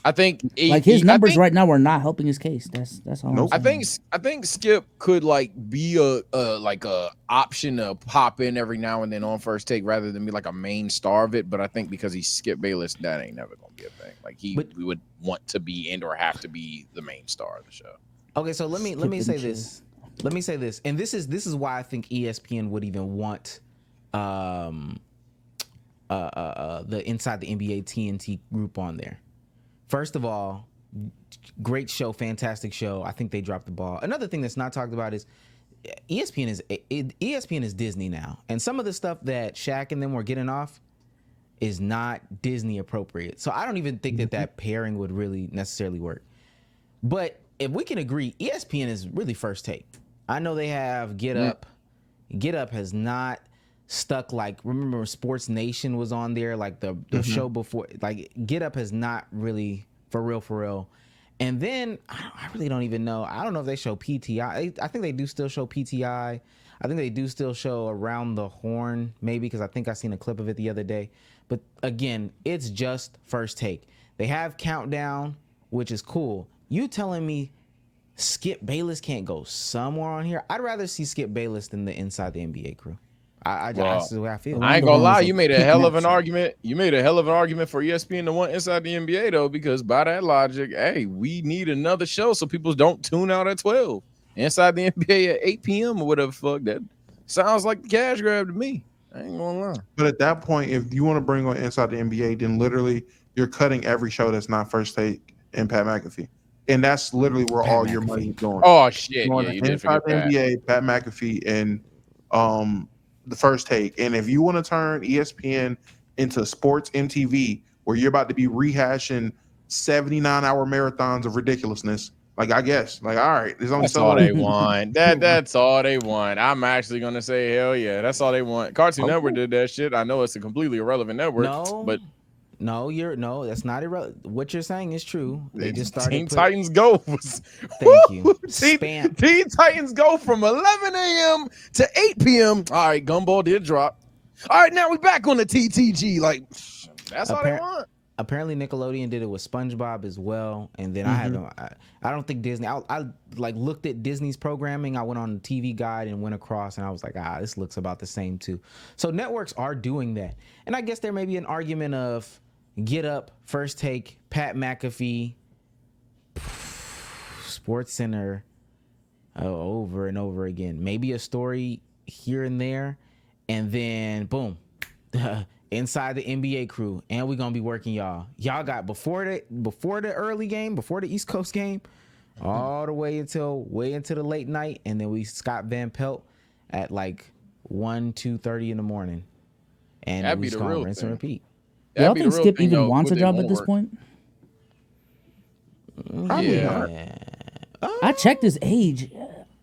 I think his numbers right now are not helping his case. That's all. I think Skip could like be a option to pop in every now and then on First Take rather than be like a main star of it. But I think because he's Skip Bayless, that ain't never gonna be a thing. Like we would want to be and or have to be the main star of the show. Okay, so let me say this. Let me say this, and this is why I think ESPN would even want the Inside the NBA TNT group on there. First of all, great show, fantastic show. I think they dropped the ball. Another thing that's not talked about is ESPN is Disney now, and some of the stuff that Shaq and them were getting off is not Disney appropriate. So I don't even think that pairing would really necessarily work. But if we can agree, ESPN is really First Take. I know they have Get Up. Get Up has not stuck like, remember when Sports Nation was on there, like the show before, like Get Up has not really for real. And then I really don't even know. I don't know if they show PTI. I think they do still show PTI. I think they do still show Around the Horn, maybe, because I think I seen a clip of it the other day. But again, it's just First Take. They have Countdown, which is cool. You telling me Skip Bayless can't go somewhere on here? I'd rather see Skip Bayless than the Inside the NBA crew. That's the way I feel. I ain't gonna lie, you made a hell of an argument. You made a hell of an argument for ESPN to want Inside the NBA though, because by that logic, hey, we need another show so people don't tune out at 12. Inside the NBA at 8 p.m. or whatever fuck. That sounds like the cash grab to me. I ain't gonna lie. But at that point, if you want to bring on Inside the NBA, then literally you're cutting every show that's not First Take and Pat McAfee. And that's literally where all your money is going. Oh shit! Yeah, you did Inside forget the NBA, Pat McAfee, and the First Take. And if you want to turn ESPN into sports MTV, where you're about to be rehashing 79-hour marathons of ridiculousness, like I guess, like all right, there's only that's all they want. That's all they want. I'm actually gonna say hell yeah, that's all they want. Cartoon Network did that shit. I know it's a completely irrelevant network, but. No, that's not irrelevant. What you're saying is true. They just started. Teen Titans Go was. Thank you. Teen Titans Go from 11 a.m. to 8 p.m. All right, Gumball did drop. All right, now we back on the TTG. Like that's all they want. Apparently, Nickelodeon did it with SpongeBob as well. And then I don't think Disney. I like looked at Disney's programming. I went on the TV Guide and went across, and I was like, this looks about the same too. So networks are doing that, and I guess there may be an argument of Get Up, First Take, Pat McAfee, Sports Center, over and over again. Maybe a story here and there, and then boom, Inside the NBA crew, and we're gonna be working y'all. Y'all got before the early game, before the East Coast game, all the way into the late night, and then we Scott Van Pelt at like 1-2:30 in the morning, and we just gonna rinse and repeat. Y'all think Skip even wants a job at this point? Yeah. I checked his age.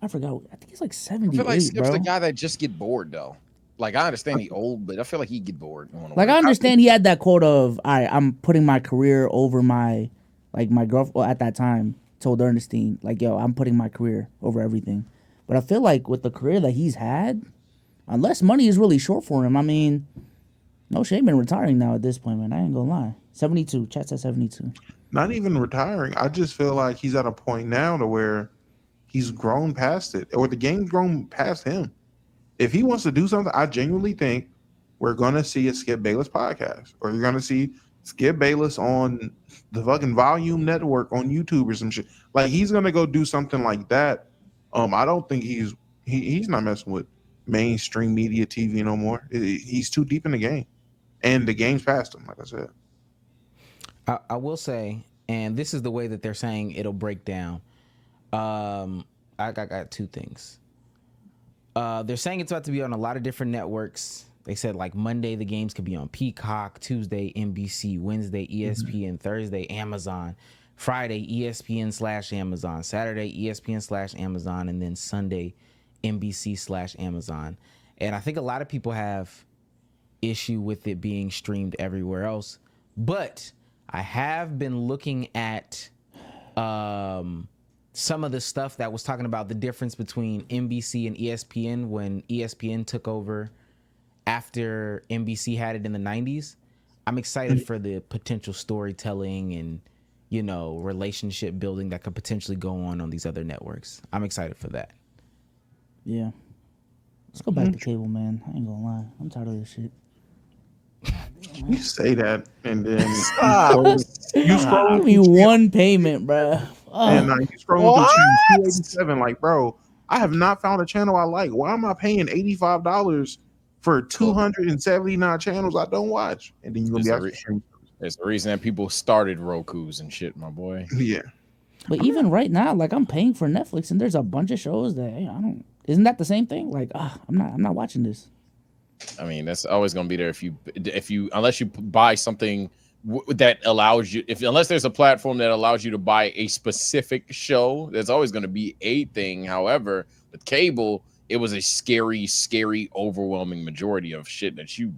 I forgot. I think he's like 78, I feel like Skip's bro. the guy that just get bored though. Like I understand he's old, but I feel like he'd get bored. Like I understand he had that quote of, "All right, I'm putting my career over my girlfriend." Well, at that time, told Ernestine, like, "Yo, I'm putting my career over everything." But I feel like with the career that he's had, unless money is really short for him, I mean, No shame in retiring now at this point, man. I ain't gonna lie. 72. Chat's at 72. Not even retiring. I just feel like he's at a point now to where he's grown past it, or the game's grown past him. If he wants to do something, I genuinely think we're gonna see a Skip Bayless podcast, or you're gonna see Skip Bayless on the fucking Volume Network on YouTube or some shit. Like he's gonna go do something like that. I don't think he's not messing with mainstream media TV no more. He's too deep in the game, and the game's past him. Like I said. I will say, and this is the way that they're saying it'll break down. I got two things. They're saying it's about to be on a lot of different networks. They said like Monday the games could be on Peacock, Tuesday NBC, Wednesday ESPN, Thursday Amazon, Friday ESPN/Amazon, Saturday ESPN/Amazon, and then Sunday NBC/Amazon. And I think a lot of people have issue with it being streamed everywhere else, but I have been looking at some of the stuff that was talking about the difference between NBC and ESPN when ESPN took over after NBC had it in the 90s. I'm excited for the potential storytelling and, you know, relationship building that could potentially go on these other networks. I'm excited for that. Yeah. Let's go back to cable, man. I ain't gonna lie. I'm tired of this shit. You say that, and then you scroll. Give me one payment, bro. And you scroll through channel 287. Like, bro, I have not found a channel I like. Why am I paying $85 for 279 channels I don't watch? And then you're gonna be there's a reason that people started Roku's and shit, my boy. Yeah. But even right now, like I'm paying for Netflix, and there's a bunch of shows that I don't. Isn't that the same thing? Like, I'm not watching this. I mean, that's always going to be there if you unless you buy something that allows you, unless there's a platform that allows you to buy a specific show, there's always going to be a thing. However, with cable, it was a scary, overwhelming majority of shit that you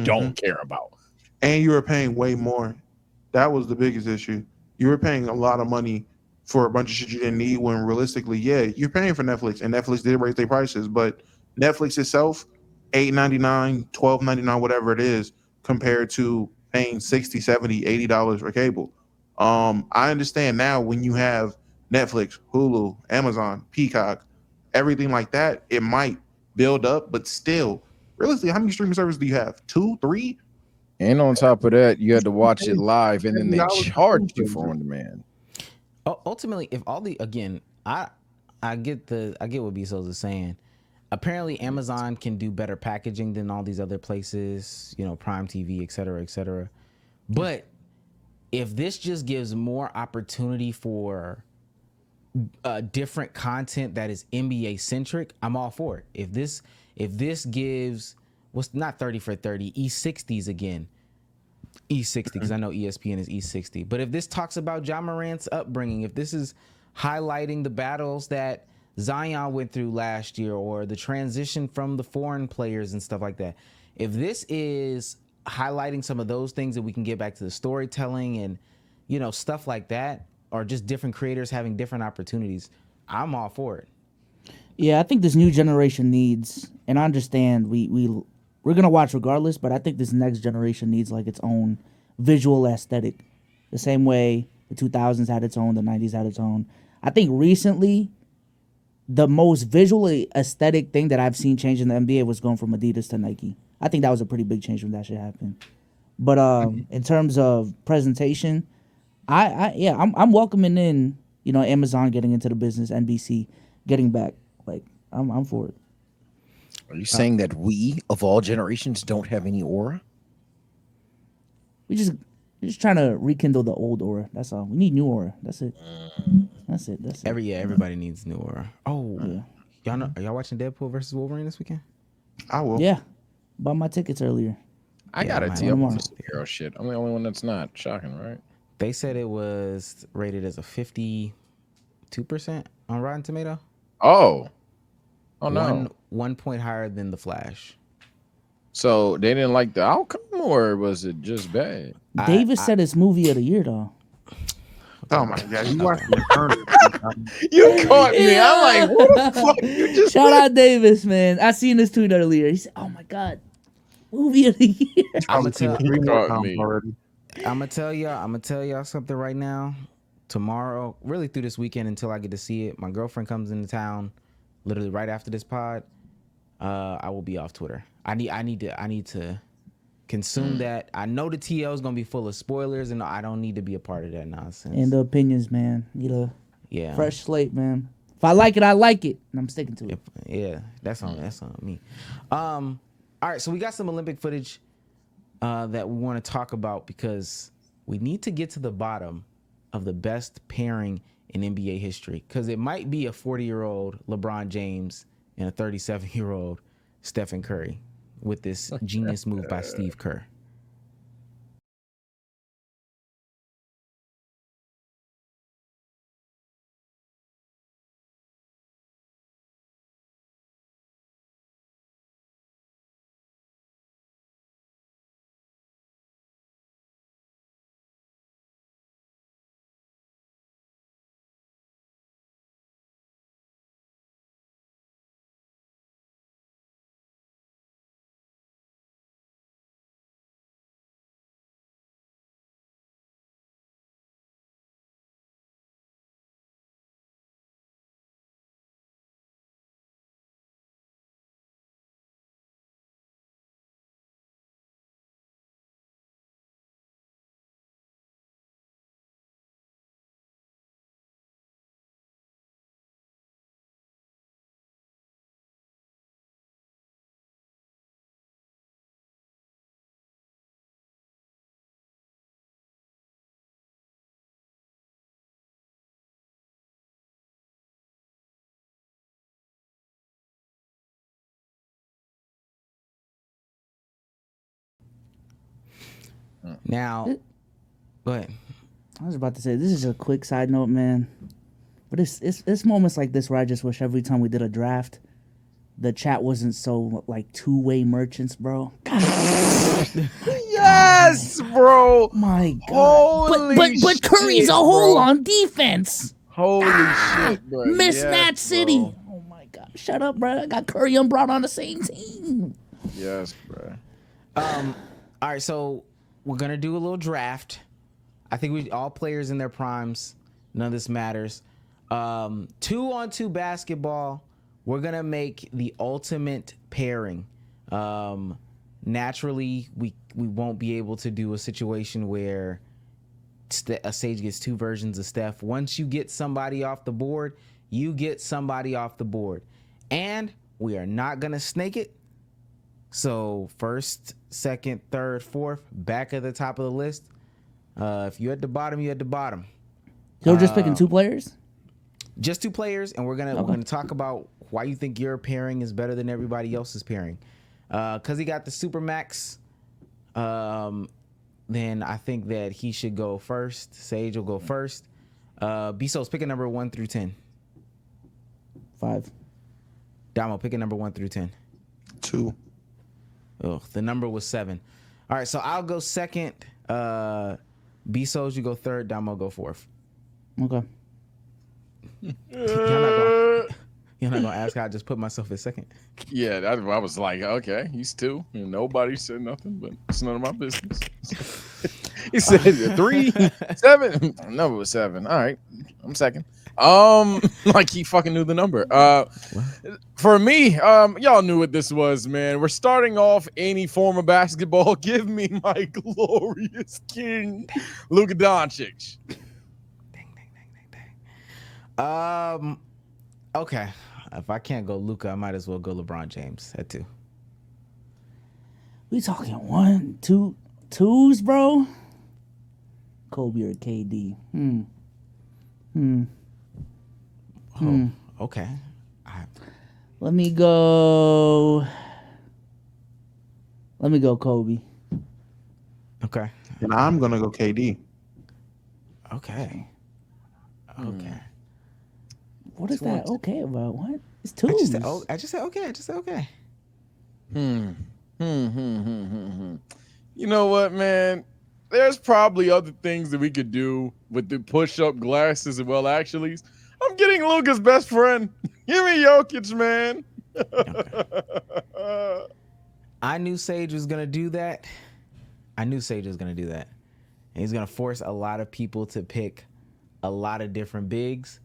don't care about. And you were paying way more. That was the biggest issue. You were paying a lot of money for a bunch of shit you didn't need when realistically, yeah, you're paying for Netflix, and Netflix did raise their prices, but Netflix itself, $8.99, $12.99, whatever it is, compared to paying $60, $70, $80 for cable. I understand now when you have Netflix, Hulu, Amazon, Peacock, everything like that, it might build up, but still, realistically, how many streaming services do you have? 2, 3? And on top of that, you had to watch it live, and then they charged you for on demand. Ultimately, if all the I get what B-Souls is saying. Apparently, Amazon can do better packaging than all these other places, you know, Prime TV, et cetera, et cetera. But if this just gives more opportunity for different content that is NBA centric, I'm all for it. If this gives what's not 30 for 30 E60s again. E60 because I know ESPN is E60. But if this talks about Ja Morant's upbringing, if this is highlighting the battles that Zion went through last year or the transition from the foreign players and stuff like that, if this is highlighting some of those things that we can get back to the storytelling and, you know, stuff like that, or just different creators having different opportunities, I'm all for it. Yeah, I think this new generation needs, and I understand we're gonna watch regardless, but I think this next generation needs like its own visual aesthetic, the same way the 2000s had its own, the 90s had its own. I think recently, the most visually aesthetic thing that I've seen change in the NBA was going from Adidas to Nike. I think that was a pretty big change when that shit happened. But in terms of presentation, I'm welcoming in, you know, Amazon getting into the business, NBC getting back. Like I'm for it. Are you saying that we of all generations don't have any aura? We're just trying to rekindle the old aura. That's all. We need new aura. That's it. That's it. Everybody needs new aura. Oh, yeah. Are y'all watching Deadpool versus Wolverine this weekend? I will. Yeah, bought my tickets earlier. I gotta tell you, I'm superhero shit. I'm the only one that's not. Shocking, right? They said it was rated as a 52% on Rotten Tomato. Oh no. 1 point higher than The Flash. So they didn't like the outcome, or was it just bad? Davis said it's movie of the year though. Oh my god, you watched the You caught me. I'm like, what the fuck? You just shout out Davis, man. I seen this tweet earlier. He said, "Oh my god, Movie of the year. He's I'm probably gonna seen tell. it 3 more Caught times me. already. I'm gonna tell y'all something right now. Tomorrow, really through this weekend until I get to see it. My girlfriend comes into town, literally right after this pod. I will be off Twitter. I need to consume that. I know the TL is gonna be full of spoilers, and I don't need to be a part of that nonsense. And the opinions, man. Need a yeah, fresh slate, man. If I like it, I like it, and I'm sticking to it. Yeah, that's on me. All right, so we got some Olympic footage that we want to talk about because we need to get to the bottom of the best pairing in NBA history, because it might be a 40-year-old LeBron James and a 37-year-old Stephen Curry with this genius move by Steve Kerr. Now, go ahead. I was about to say, this is a quick side note, man. But it's moments like this where I just wish every time we did a draft, the chat wasn't so like two-way merchants, bro. Yes, bro. My God. Holy But Curry's shit, a hole bro. on defense. Holy shit, bro. Miss Yes, Nat City. bro. Oh my God. Shut up, bro. I got Curry and Brown on the same team. Yes, bro. All right, so we're gonna do a little draft. I think we all players in their primes. None of this matters. 2-on-2 basketball. We're gonna make the ultimate pairing. Naturally, we won't be able to do a situation where a Sage gets two versions of Steph. Once you get somebody off the board, you get somebody off the board, and we are not gonna snake it. So first, second, third, fourth, back at the top of the list. If you're at the bottom, you're at the bottom. So we're just picking two players? Just two players, and we're gonna talk about why you think your pairing is better than everybody else's pairing. Because he got the Supermax, then I think that he should go first. Sage will go first. Bezos, pick a number 1 through 10. 5. Damo, pick a number 1 through 10. 2. Oh, the number was 7. All right, so I'll go second. Bezos, you go third. Damo, go fourth. Okay. You're not gonna ask how I just put myself at second. Yeah, I was like, okay, he's 2. And nobody said nothing, but it's none of my business. He said 3, 7. No, it was 7. All right, I'm second. Like he fucking knew the number. For me, y'all knew what this was, man. We're starting off any form of basketball. Give me my glorious king, Luka Doncic. Okay. If I can't go Luka, I might as well go LeBron James at 2. We talking 1, 2, 2s, bro? Kobe or KD? Okay. Let me go Kobe. Okay. And I'm gonna go KD. Okay. What is that okay about? What? It's 2s. I just said okay. You know what, man? There's probably other things that we could do with the push-up glasses and well, actually, I'm getting Luka's best friend. Give me Jokic, man. I knew Sage was gonna do that. And he's gonna force a lot of people to pick a lot of different bigs.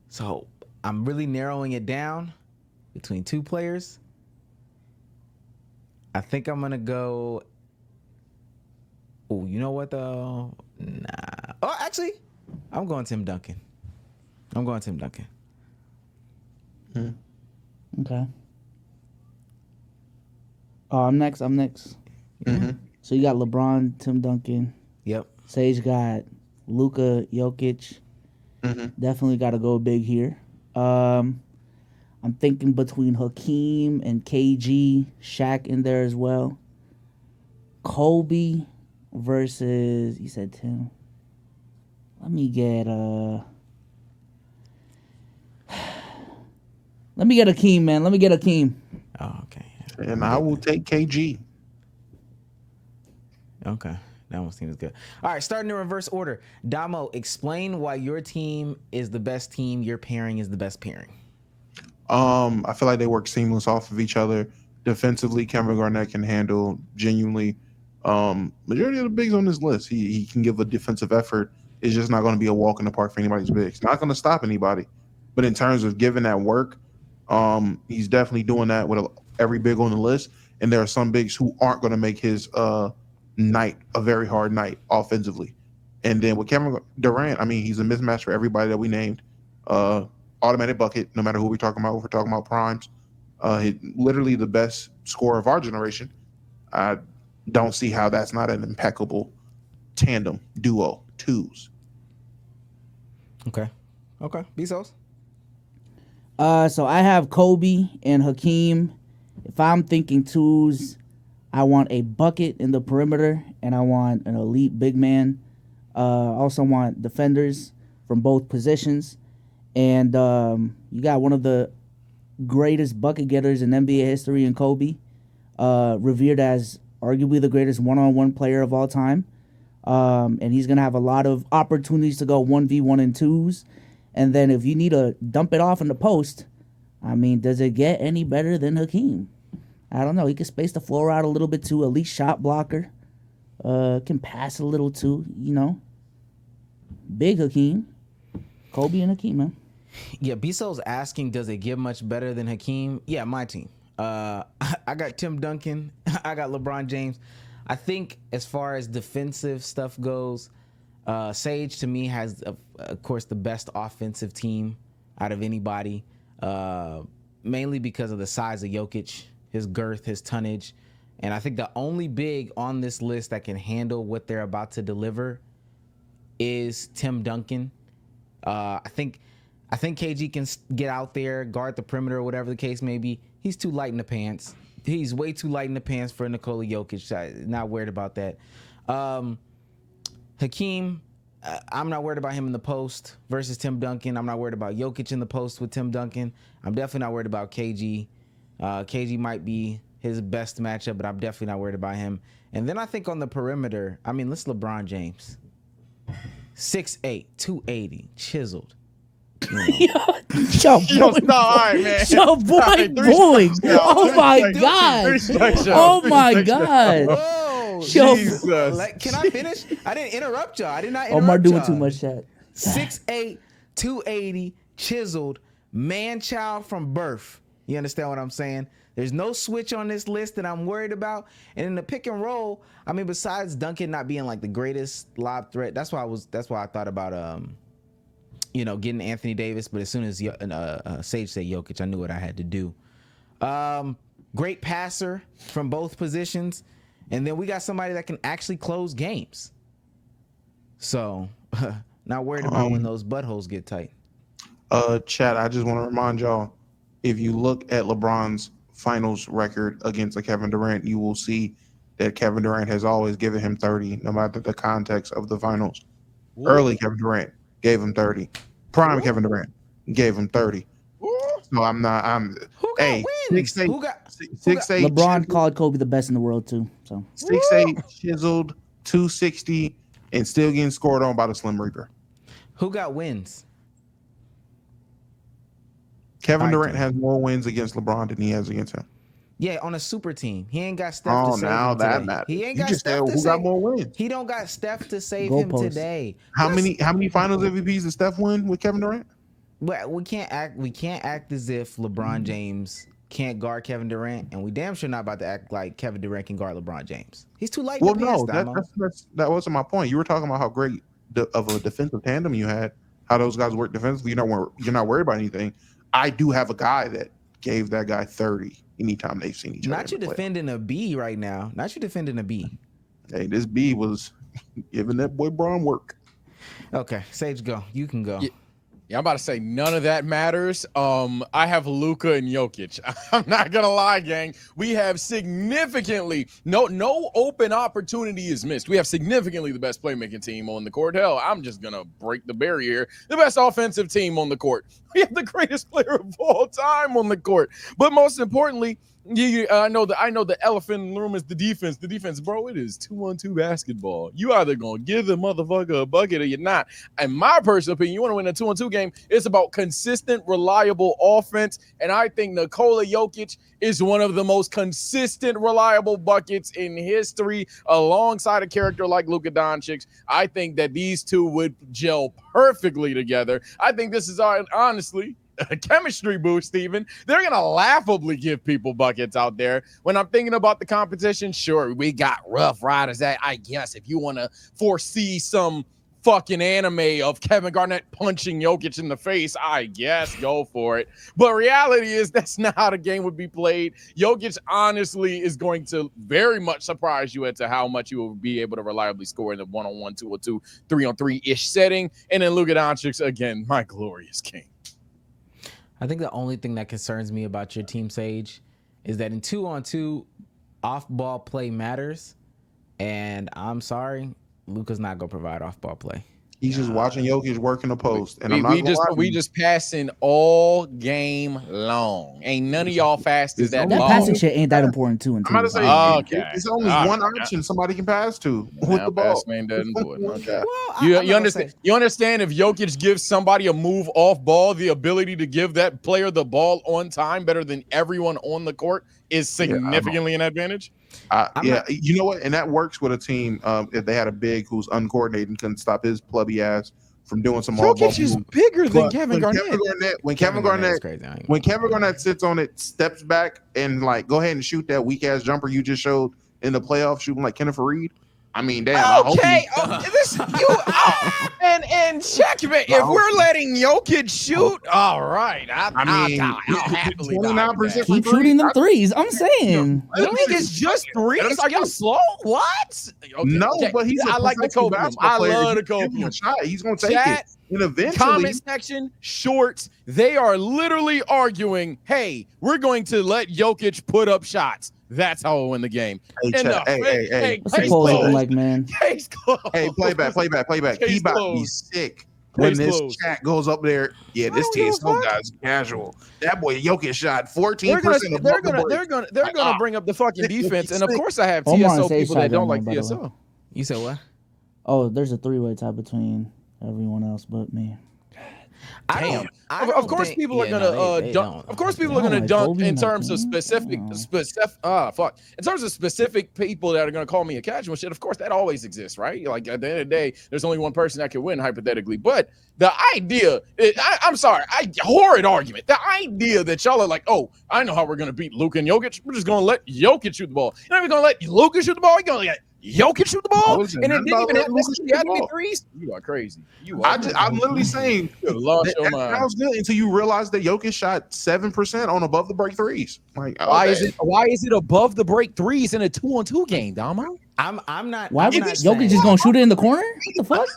So I'm really narrowing it down between two players. I think I'm gonna go. Oh, you know what though? Nah. Oh, actually, I'm going Tim Duncan. Okay. Oh, I'm next. Mm-hmm. So you got LeBron, Tim Duncan. Yep. Sage got Luka, Jokic. Mm-hmm. Definitely got to go big here. I'm thinking between Hakeem and KG, Shaq in there as well. Kobe versus, you said Tim. Let me get Hakeem, man. Oh, okay. And I will take KG. Okay. That one seems good. All right, starting in reverse order. Damo, explain why your team is the best team, your pairing is the best pairing. I feel like they work seamless off of each other. Defensively, Kevin Garnett can handle genuinely majority of the bigs on this list. He can give a defensive effort. It's just not going to be a walk in the park for anybody's bigs. Not going to stop anybody. But in terms of giving that work, he's definitely doing that with every big on the list. And there are some bigs who aren't going to make his night a very hard night offensively. And then with Kevin Durant, I mean, he's a mismatch for everybody that we named. Automatic bucket, no matter who we're talking about. If we're talking about primes, literally the best scorer of our generation. I don't see how that's not an impeccable tandem, duo, twos. Okay. Bezos? So I have Kobe and Hakeem. If I'm thinking twos, I want a bucket in the perimeter, and I want an elite big man. Also want defenders from both positions. And you got one of the greatest bucket getters in NBA history in Kobe, revered as arguably the greatest one-on-one player of all time. And he's going to have a lot of opportunities to go 1v1 and twos. And then if you need to dump it off in the post, I mean, does it get any better than Hakeem? I don't know. He can space the floor out a little bit too. Elite shot blocker. Can pass a little too, you know. Big Hakeem. Kobe and Hakeem, man. Yeah, Bezos asking, does it get much better than Hakeem? Yeah, my team. I got Tim Duncan. I got LeBron James. I think as far as defensive stuff goes, Sage to me has, of course, the best offensive team out of anybody, mainly because of the size of Jokic, his girth, his tonnage. And I think the only big on this list that can handle what they're about to deliver is Tim Duncan. I think KG can get out there, guard the perimeter, or whatever the case may be. He's too light in the pants. He's way too light in the pants for Nikola Jokic. Not worried about that. Hakeem, I'm not worried about him in the post versus Tim Duncan. I'm not worried about Jokic in the post with Tim Duncan. I'm definitely not worried about KG. KG might be his best matchup, but I'm definitely not worried about him. And then I think on the perimeter, I mean, let's LeBron James. 6'8", 280, chiseled. Yo, boing. Oh my God. Oh my God. Whoa, Jesus. Can I finish? I didn't interrupt y'all. I did not interrupt Omar doing y'all. too much chat. 6'8", 280, chiseled, man-child from birth. You understand what I'm saying? There's no switch on this list that I'm worried about. And in the pick and roll, I mean, besides Duncan not being like the greatest lob threat, that's why I thought about getting Anthony Davis. But as soon as Sage said Jokic, I knew what I had to do. Great passer from both positions, and then we got somebody that can actually close games. So not worried about when those buttholes get tight. Chat, I just want to remind y'all, if you look at LeBron's finals record against Kevin Durant, you will see that Kevin Durant has always given him 30, no matter the context of the finals. Ooh. Early Kevin Durant gave him 30. Prime Kevin Durant gave him 30. Ooh. So who got wins? 6'8". LeBron called Kobe the best in the world too. So 6'8", chiseled, 260, and still getting scored on by the Slim Reaper. Who got wins? Kevin Durant has more wins against LeBron than he has against him. Yeah, on a super team. He ain't got Steph to save now him that today. matters. He ain't You got just Steph said to who save. got more wins. He don't got Steph to save him Goalpost. today. How many Finals MVPs did Steph win with Kevin Durant? But we can't act as if LeBron James can't guard Kevin Durant, and we damn sure not about to act like Kevin Durant can guard LeBron James. He's too light. Well, in the no, pants, that wasn't my point. You were talking about how great of a defensive tandem you had, how those guys work defensively. You're not worried about anything. I do have a guy that gave that guy 30 anytime they've seen each other. Not you defending a B right now. Not you defending a B. Hey, this B was giving that boy Braun work. Okay, Sage, go. You can go. Yeah, I'm about to say none of that matters. I have Luka and Jokic. I'm not gonna lie, gang. We have significantly no open opportunity is missed. We have significantly the best playmaking team on the court. Hell, I'm just gonna break the barrier. The best offensive team on the court. We have the greatest player of all time on the court. But most importantly, I know the elephant in the room is the defense. The defense, bro, it is 2-on-2 basketball. You either gonna give the motherfucker a bucket or you're not. In my personal opinion, you want to win a 2-on-2 game, it's about consistent, reliable offense. And I think Nikola Jokic is one of the most consistent, reliable buckets in history, alongside a character like Luka Doncic. I think that these two would gel perfectly together. I think this is honestly a chemistry boost, Steven. They're going to laughably give people buckets out there. When I'm thinking about the competition, sure, we got Rough Riders. That, I guess, if you want to foresee some fucking anime of Kevin Garnett punching Jokic in the face, I guess, go for it. But reality is that's not how the game would be played. Jokic honestly is going to very much surprise you as to how much you will be able to reliably score in the 1-on-1, 2-on-2, 3-on-3-ish setting. And then Luka Doncic, again, my glorious king. I think the only thing that concerns me about your team, Sage, is that in 2-on-2, off-ball play matters. And I'm sorry, Luka's not going to provide off-ball play. He's just watching Jokic work in the post. And we just passing all game long. Ain't none of y'all fast as that That ball. passing shit ain't that important too. I'm about to say, okay. it's only one option somebody can pass to with the ball. Ain't that important. Okay. Well, You understand? You understand if Jokic gives somebody a move off ball, the ability to give that player the ball on time better than everyone on the court is significantly an advantage. You know what? And that works with a team if they had a big who's uncoordinated and couldn't stop his plubby ass from doing some all ball. Jokic is bigger than Kevin Garnett. When Kevin Garnett sits on it, steps back and like go ahead and shoot that weak ass jumper you just showed in the playoffs, shooting like Kenneth Fareed. I mean, damn. Okay. And checkmate. If we're letting Jokic shoot, all right. I'll happily 29%. Keep shooting them threes. I'm saying. You think it's just threes? Are y'all slow? What? Okay. No, but I like the copium. I love the copium. He's gonna take it. And eventually, comment section, shorts, they are literally arguing, hey, we're going to let Jokic put up shots. That's how we'll win the game. Hey, what's the poll looking like, man? Case closed. Hey, playback. He about to be sick when this chat goes up there. Yeah, this TSO guy's casual. That boy Jokic shot 14%. They're gonna bring up the fucking defense, and of course I have Omar TSO says people that don't shotgun, like by the way. TSO. You said what? Oh, there's a three-way tie between everyone else but me. Damn. Of course, people are gonna dunk. Of course, people are gonna dunk in terms of specific. In terms of specific people that are gonna call me a casual shit. Of course, that always exists, right? Like at the end of the day, there's only one person that can win hypothetically. But the idea, I'm sorry, horrid argument. The idea that y'all are like, oh, I know how we're gonna beat Luka and Jokic. We're just gonna let Jokic shoot the ball. You're not even gonna let Luka shoot the ball. You're gonna let Jokic shoot the ball, and it didn't even have to be threes. You are crazy. I'm literally saying that sounds good until you realize that Jokic shot 7% on above the break threes. Like, why is it above the break threes in a 2-on-2 game, Damo? I'm not. Why would Jokic just gonna shoot it in the corner? What the fuck?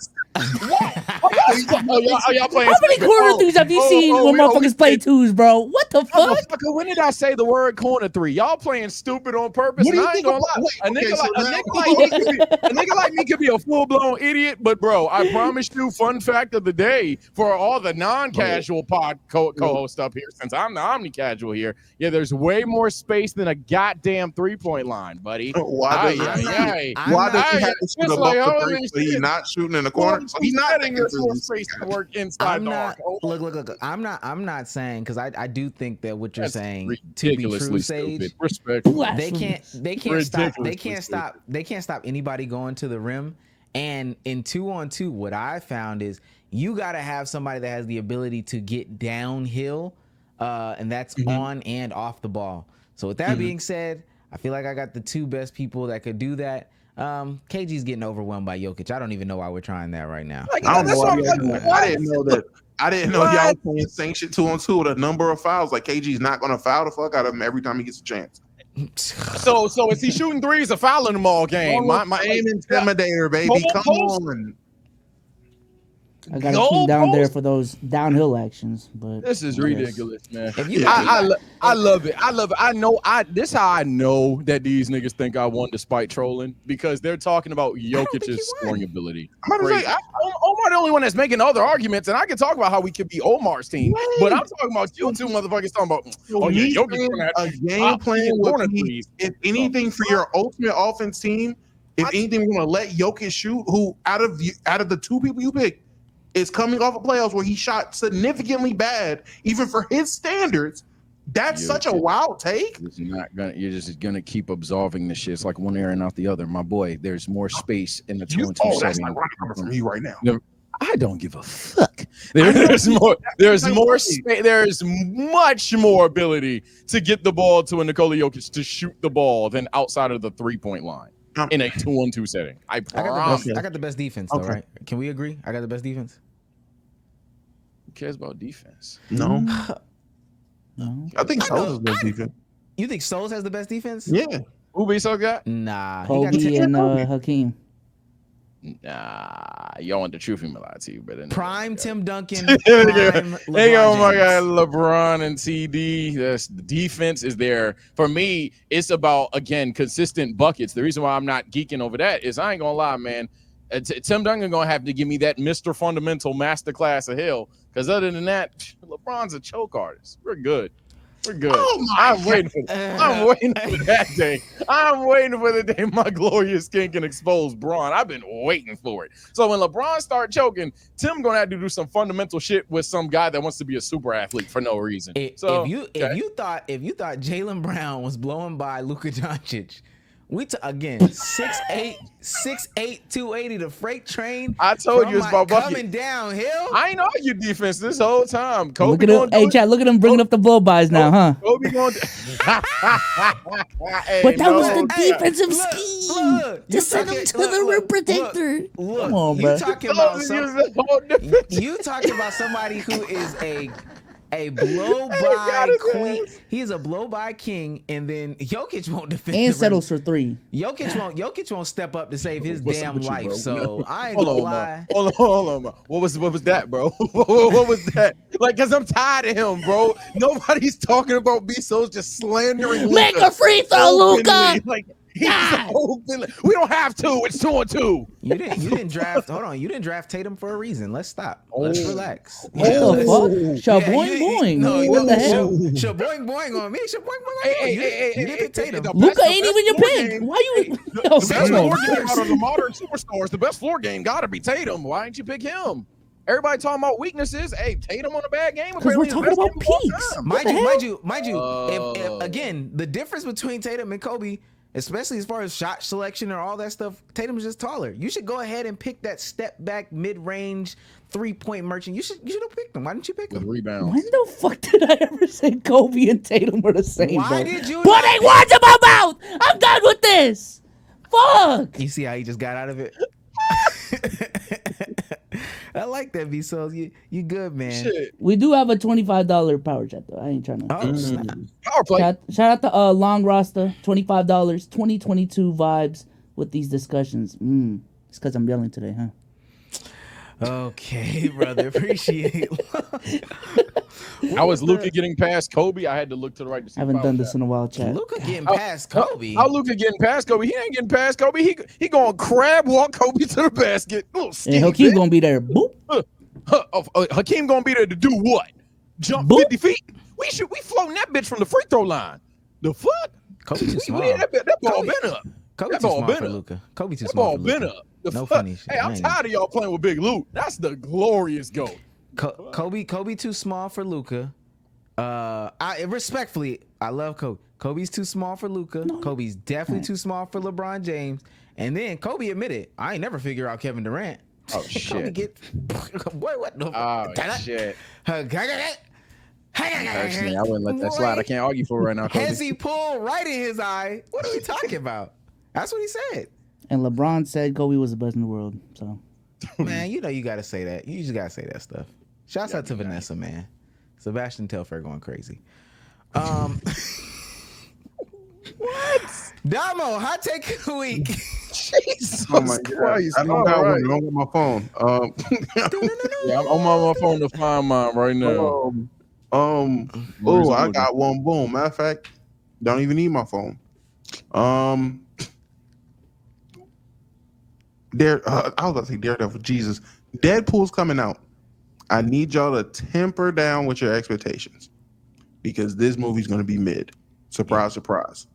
Y'all playing? How many corner threes have you seen when motherfuckers play twos, bro? What the fuck? When did I say the word corner three? Y'all playing stupid on purpose. What do you I ain't think gonna about- lie. A nigga like me could be a full-blown idiot, but bro, I promise you, fun fact of the day for all the non-casual pod co-host up here, since I'm the omni-casual here, yeah, there's way more space than a goddamn three-point line, buddy. Why does he have to shoot above the break, but he's not shooting in the corner? So he's not thinking more space to work inside I'm the not. arc. Oh, Look. I'm not saying because I do think that what you're that's saying to be ridiculously true, stupid. Sage. Respect. They can't Ridiculously stop anybody going to the rim. And in 2-on-2, what I found is you got to have somebody that has the ability to get downhill, and that's on and off the ball. So with that being said, I feel like I got the two best people that could do that. KG's getting overwhelmed by Jokic. I don't even know why we're trying that right now. Like, I don't know. I I didn't know that. I didn't know y'all playing sanctioned 2-on-2 with a number of fouls. Like KG's not gonna foul the fuck out of him every time he gets a chance. So is he shooting threes or fouling them all game? My aim intimidator, baby. Come on. I got to keep down there for those downhill actions, but this is ridiculous, man. I love it. I love it. I know. This how I know that these niggas think I won despite trolling, because they're talking about Jokic's scoring ability. I'm about to say, Omar the only one that's making other arguments, and I can talk about how we could be Omar's team, but I'm talking about you two motherfuckers talking about. Oh yeah, Jokic gonna have a game plan with me. If anything for your ultimate offense team, if anything, we're gonna let Jokic shoot. Who out of the two people you picked is coming off of playoffs where he shot significantly bad, even for his standards. That's such a wild take. You're just gonna keep absolving this shit. It's like one ear and out the other, my boy. There's more space in the 2-on-2 that's setting. not coming from you right now. I don't give a fuck. There's more. There's more space. There's much more ability to get the ball to a Nikola Jokic to shoot the ball than outside of the 3-point line in a 2-on-2 setting. I promise. I got the best defense, though, right? Can we agree? I got the best defense. Who cares about defense? No. I think SOLZ has the best defense. You think SOLZ has the best defense? Yeah. Who BSO got? Nah. Kobe and Hakeem. Nah, y'all want the truth in my lie to you, but prime Tim Duncan. Hey, oh my God, James. LeBron and TD. The defense is there. For me, it's about, again, consistent buckets. The reason why I'm not geeking over that is I ain't gonna lie, man. Tim Duncan gonna have to give me that Mr. Fundamental masterclass of hell, because other than that, LeBron's a choke artist. We're good. We're good. I'm waiting for that day. I'm waiting for the day my glorious skin can expose Braun. I've been waiting for it. So when LeBron start choking, Tim gonna have to do some fundamental shit with some guy that wants to be a super athlete for no reason. If you thought Jaylen Brown was blowing by Luka Doncic, again 6'8", 280, the freight train. I told you it's about bucket. Coming downhill. I ain't argue defense this whole time. Kobe look at him. Hey, Chad, look at him bringing up the blow-bys now, huh? Kobe going but that was the defensive scheme to send him to the rim protector. Come on, bro. You talking about somebody who is a blow-by queen. He's a blow-by king, and then Jokic won't defend and settles for 3. Jokic won't step up to save his damn life. You, so I ain't gonna lie. Hold on, what was that, bro? What was that? Like, cause I'm tired of him, bro. Nobody's talking about BSO's just slandering Luka. Make a free throw, Luka. Like, we don't have to. It's 2-on-2. You didn't draft. Hold on. You didn't draft Tatum for a reason. Let's stop. Let's relax. What the fuck? Shaboing boing. What the hell? Shaboing boing on me. Shaboing boing on me. You didn't pick Tatum. Luka ain't even your pick. Why you? The best floor game out of the modern superstars. The best floor game got to be Tatum. Why didn't you pick him? Everybody talking about weaknesses. Hey, Tatum on a bad game. Because we're talking about peaks. Mind you. If again, the difference between Tatum and Kobe, especially as far as shot selection or all that stuff, Tatum's just taller. You should go ahead and pick that step back mid-range 3-point merchant. You should have picked him. Why didn't you pick him? With rebounds. When the fuck did I ever say Kobe and Tatum were the same? Why did you? Putting words in my mouth. I'm done with this. Fuck. You see how he just got out of it? I like that, BSOLZ. You good, man. Shit. We do have a $25 power chat though. I ain't trying to. Power play. Shout out to Long Rasta, $25, 2022 vibes with these discussions. It's because I'm yelling today, huh? Okay, brother. Appreciate it. How was Luka getting past Kobe? I had to look to the right to see. I haven't done this in a while, Chad. Luka getting past Kobe. How Luka getting past Kobe? He ain't getting past Kobe. He going to crab walk Kobe to the basket. And Hakeem going to be there. Boop. Hakeem going to be there to do what? Jump Boop. 50 feet? We floating that bitch from the free throw line. The fuck? Kobe too small. That ball been up. Kobe too small for Luka. Kobe too small for Luka. No funny shit. Hey, I'm tired of y'all playing with Big Luke. That's the glorious goat. Kobe too small for Luka. I respectfully, I love Kobe. Kobe's too small for Luka. No. Kobe's definitely too small for LeBron James. And then Kobe admitted, I ain't never figure out Kevin Durant. Oh shit! Boy, what the? Oh shit! I wouldn't let that slide. I can't argue for it right now. Hezzy pulled right in his eye. What are we talking about? That's what he said. And LeBron said Kobe was the best in the world. So, man, you know you gotta say that. You just gotta say that stuff. Shouts out to Vanessa, man. Sebastian Telfair going crazy. What? Damo, hot take of the week. Jesus Christ! I don't got one. I don't got my phone. Yeah, I'm on my phone to find mine right now. Oh, I got one. Boom. Matter of fact, don't even need my phone. I was about to say Daredevil. Jesus, Deadpool's coming out. I need y'all to temper down with your expectations because this movie's going to be mid. Surprise, surprise.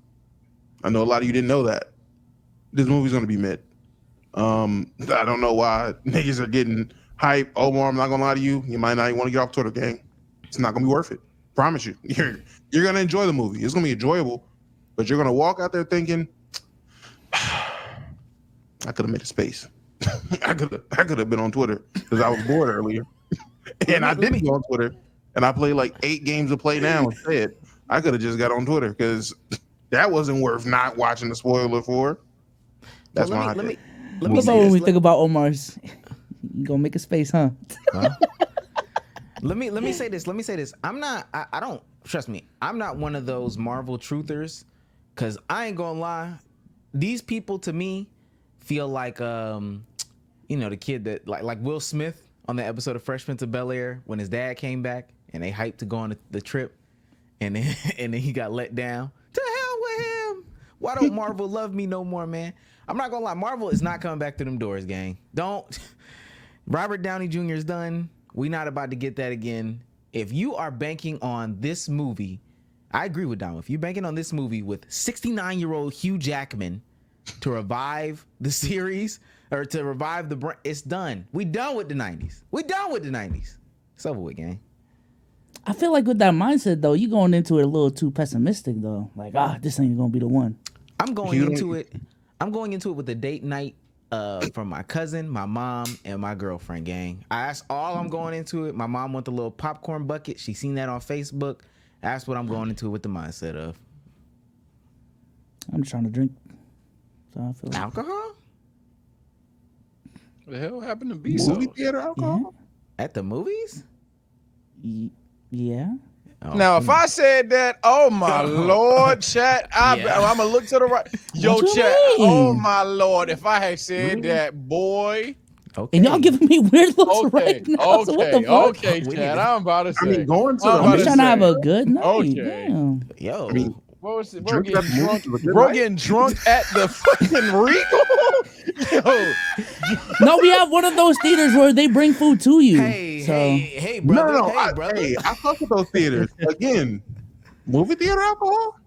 I know a lot of you didn't know that. This movie's going to be mid. I don't know why niggas are getting hype. Omar, I'm not going to lie to you. You might not even want to get off Twitter, gang. It's not going to be worth it. Promise you. You're going to enjoy the movie. It's going to be enjoyable, but you're going to walk out there thinking, I could have made a space. I could have been on Twitter because I was bored earlier. And I didn't go on Twitter. And I played like 8 games to play now instead. I could have just got on Twitter because that wasn't worth not watching the spoiler for. That's why let me when we think about Omar's, you gonna make a space, huh? Let me say this. I'm not. I don't trust me. I'm not one of those Marvel truthers, because I ain't gonna lie. These people to me feel like the kid that like Will Smith on the episode of Fresh Prince of Bel-Air when his dad came back and they hyped to go on the trip, and then he got let down. To hell with him. Why don't Marvel love me no more, man? I'm not gonna lie. Marvel is not coming back through them doors, gang. Don't. Robert Downey Jr. is done. We not about to get that again. If you are banking on this movie, I agree with Dom. If you're banking on this movie with 69-year-old Hugh Jackman to revive the series or to revive the brand, it's done. We done with the 90s. It's over with, gang. I feel like with that mindset though, you going into it a little too pessimistic though. Like, this ain't gonna be the one. I'm going into it with a date night from my cousin, my mom, and my girlfriend, gang. That's all I'm going into it. My mom wants a little popcorn bucket. She seen that on Facebook. That's what I'm going into it with the mindset of. I'm just trying to drink. So I feel like alcohol? What the hell happened to B? Movie theater alcohol? Yeah. At the movies? Yeah. Oh, now, if I said that, oh my Lord, chat, I'm gonna look to the right. Yo, chat, oh my Lord, if I had said that, boy. Okay. And y'all giving me weird looks right now. Okay, so what the fuck? okay, chat. I'm about to say. I mean, going to I'm just trying to have a good night. Okay. Damn. Yo. I mean, what was it? Bro getting drunk at the fucking Regal? Yo. No, we have one of those theaters where they bring food to you. Hey, brother. No, brother. I fuck with those theaters. Again, movie theater alcohol?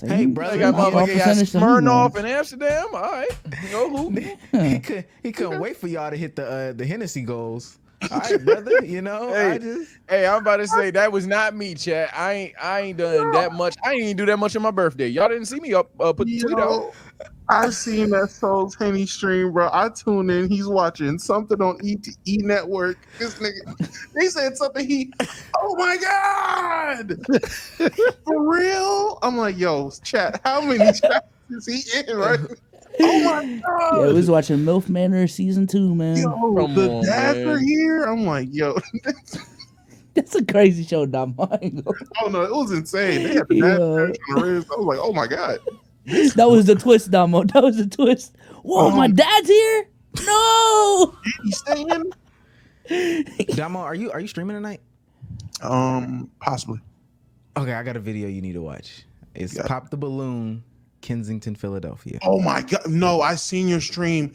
Hey, brother. Got Smirnoff in Amsterdam. All right. He couldn't wait for y'all to hit the Hennessy goals. All right, brother. You know, hey, I'm about to say that was not me, chat. I ain't done that much. I ain't even do that much on my birthday. Y'all didn't see me put the tweet out. I seen that SOLZ Henny stream, bro. I tuned in. He's watching something on E Network. This nigga, they said something. Oh my god, for real? I'm like, yo, chat. How many chats is he in? Right? Oh my god. Yeah, we was watching MILF Manor season 2, man. Yo, the dads are here. I'm like, yo. That's a crazy show, Dom. Oh no, it was insane. They had the dads on the wrist. I was like, oh my god. That was the twist, Damo. That was the twist. Whoa, my dad's here? No. He's staying. Damo, are you streaming tonight? Possibly. Okay, I got a video you need to watch. It's Pop the Balloon, Kensington, Philadelphia. Oh my god. No, I seen your stream.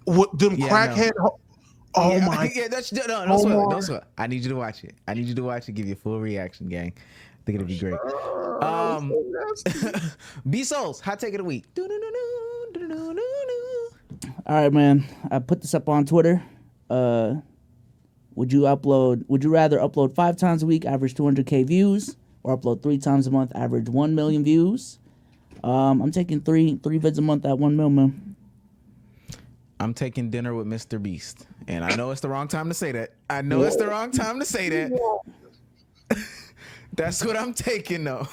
What them crackhead? No. Oh my. Yeah, don't sweat. I need you to watch it. Give you a full reaction, gang. I think it'll be great. B-SOLZ, hot take of the week. All right, man. I put this up on Twitter. Would you rather upload 5 times a week, average 200K views, or upload 3 times a month, average 1 million views? I'm taking three vids a month at 1 mil, man. I'm taking dinner with Mr. Beast. And I know it's the wrong time to say that. That's what I'm taking, though.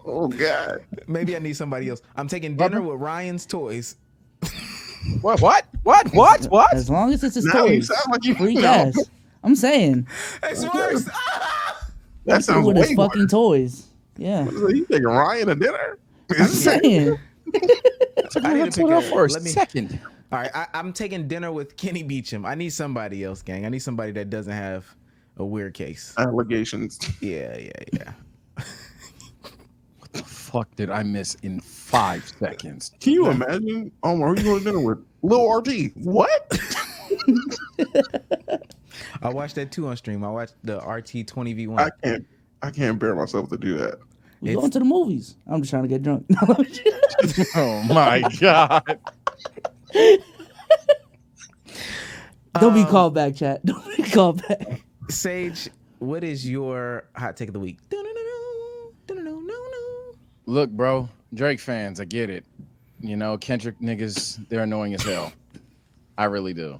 Oh, God. Maybe I need somebody else. I'm taking dinner with Ryan's Toys. What? As long as it's his Now you toys. sound like you Free know. gas. I'm saying. It's worse. That sounds with way his fucking worse. toys. Yeah. So you taking Ryan to dinner? I'm saying. I need to pick a for a let me- second. All right, I'm taking dinner with Kenny Beecham. I need somebody else, gang. I need somebody that doesn't have a weird case. Allegations. Yeah. What the fuck did I miss in 5 seconds? Can you imagine? Omar, who you going to dinner with? Lil RT. What? I watched that too on stream. I watched the RT 20v1. I can't bear myself to do that. We going to the movies. I'm just trying to get drunk. Oh my god. Don't be called back, chat. Don't be called back. Sage, what is your hot take of the week? Look, bro, Drake fans, I get it. You know, Kendrick niggas, they're annoying as hell. I really do.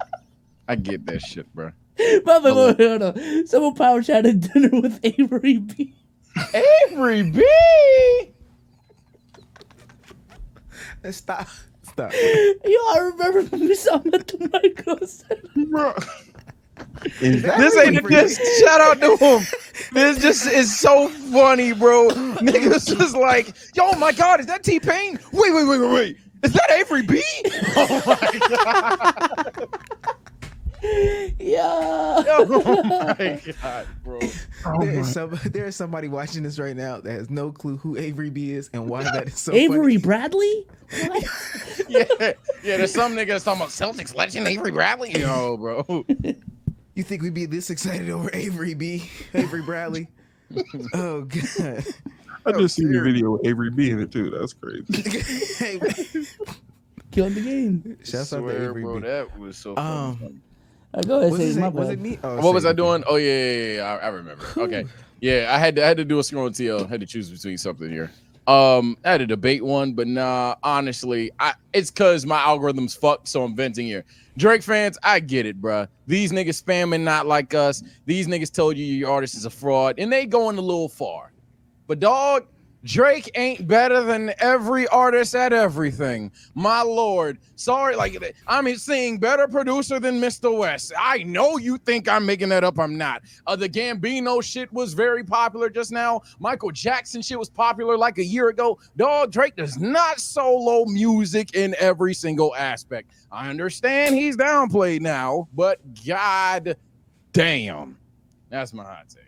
I get that shit, bro. Hold on. Someone power chatted dinner with Avery B. Avery B. Stop. Yo, I remember when we saw him at the micros. Bro. This ain't a diss. Shout out to him. This just is so funny, bro. Niggas is like, yo, my God, is that T-Pain? Wait. Is that Avery B? Oh my God. Yeah. Oh my God, bro. There is somebody watching this right now that has no clue who Avery B is and why that is so Avery funny. Bradley? What? Yeah, there's some niggas talking about Celtics legend Avery Bradley. Yo, bro. You think we'd be this excited over Avery Bradley? Oh, God. I just seen the video with Avery B in it too. That's crazy. Hey, Killing the game. shouts out to Avery bro, B. that was so funny. Go ahead, Was say my was bad. it me? Oh, What was Sage, I doing? Oh yeah. I remember. Okay, yeah, I had to do a scroll TL. Had to choose between something here. I had a debate one, but nah, honestly, it's cause my algorithm's fucked, so I'm venting here. Drake fans, I get it, bruh. These niggas spamming not like us. These niggas told you your artist is a fraud, and they going a little far. But dog, Drake ain't better than every artist at everything. My lord. Sorry, like I'm seeing better producer than Mr. West. I know you think I'm making that up. I'm not. The Gambino shit was very popular just now. Michael Jackson shit was popular like a year ago. Dog, Drake does not solo music in every single aspect. I understand he's downplayed now, but god damn. That's my hot take.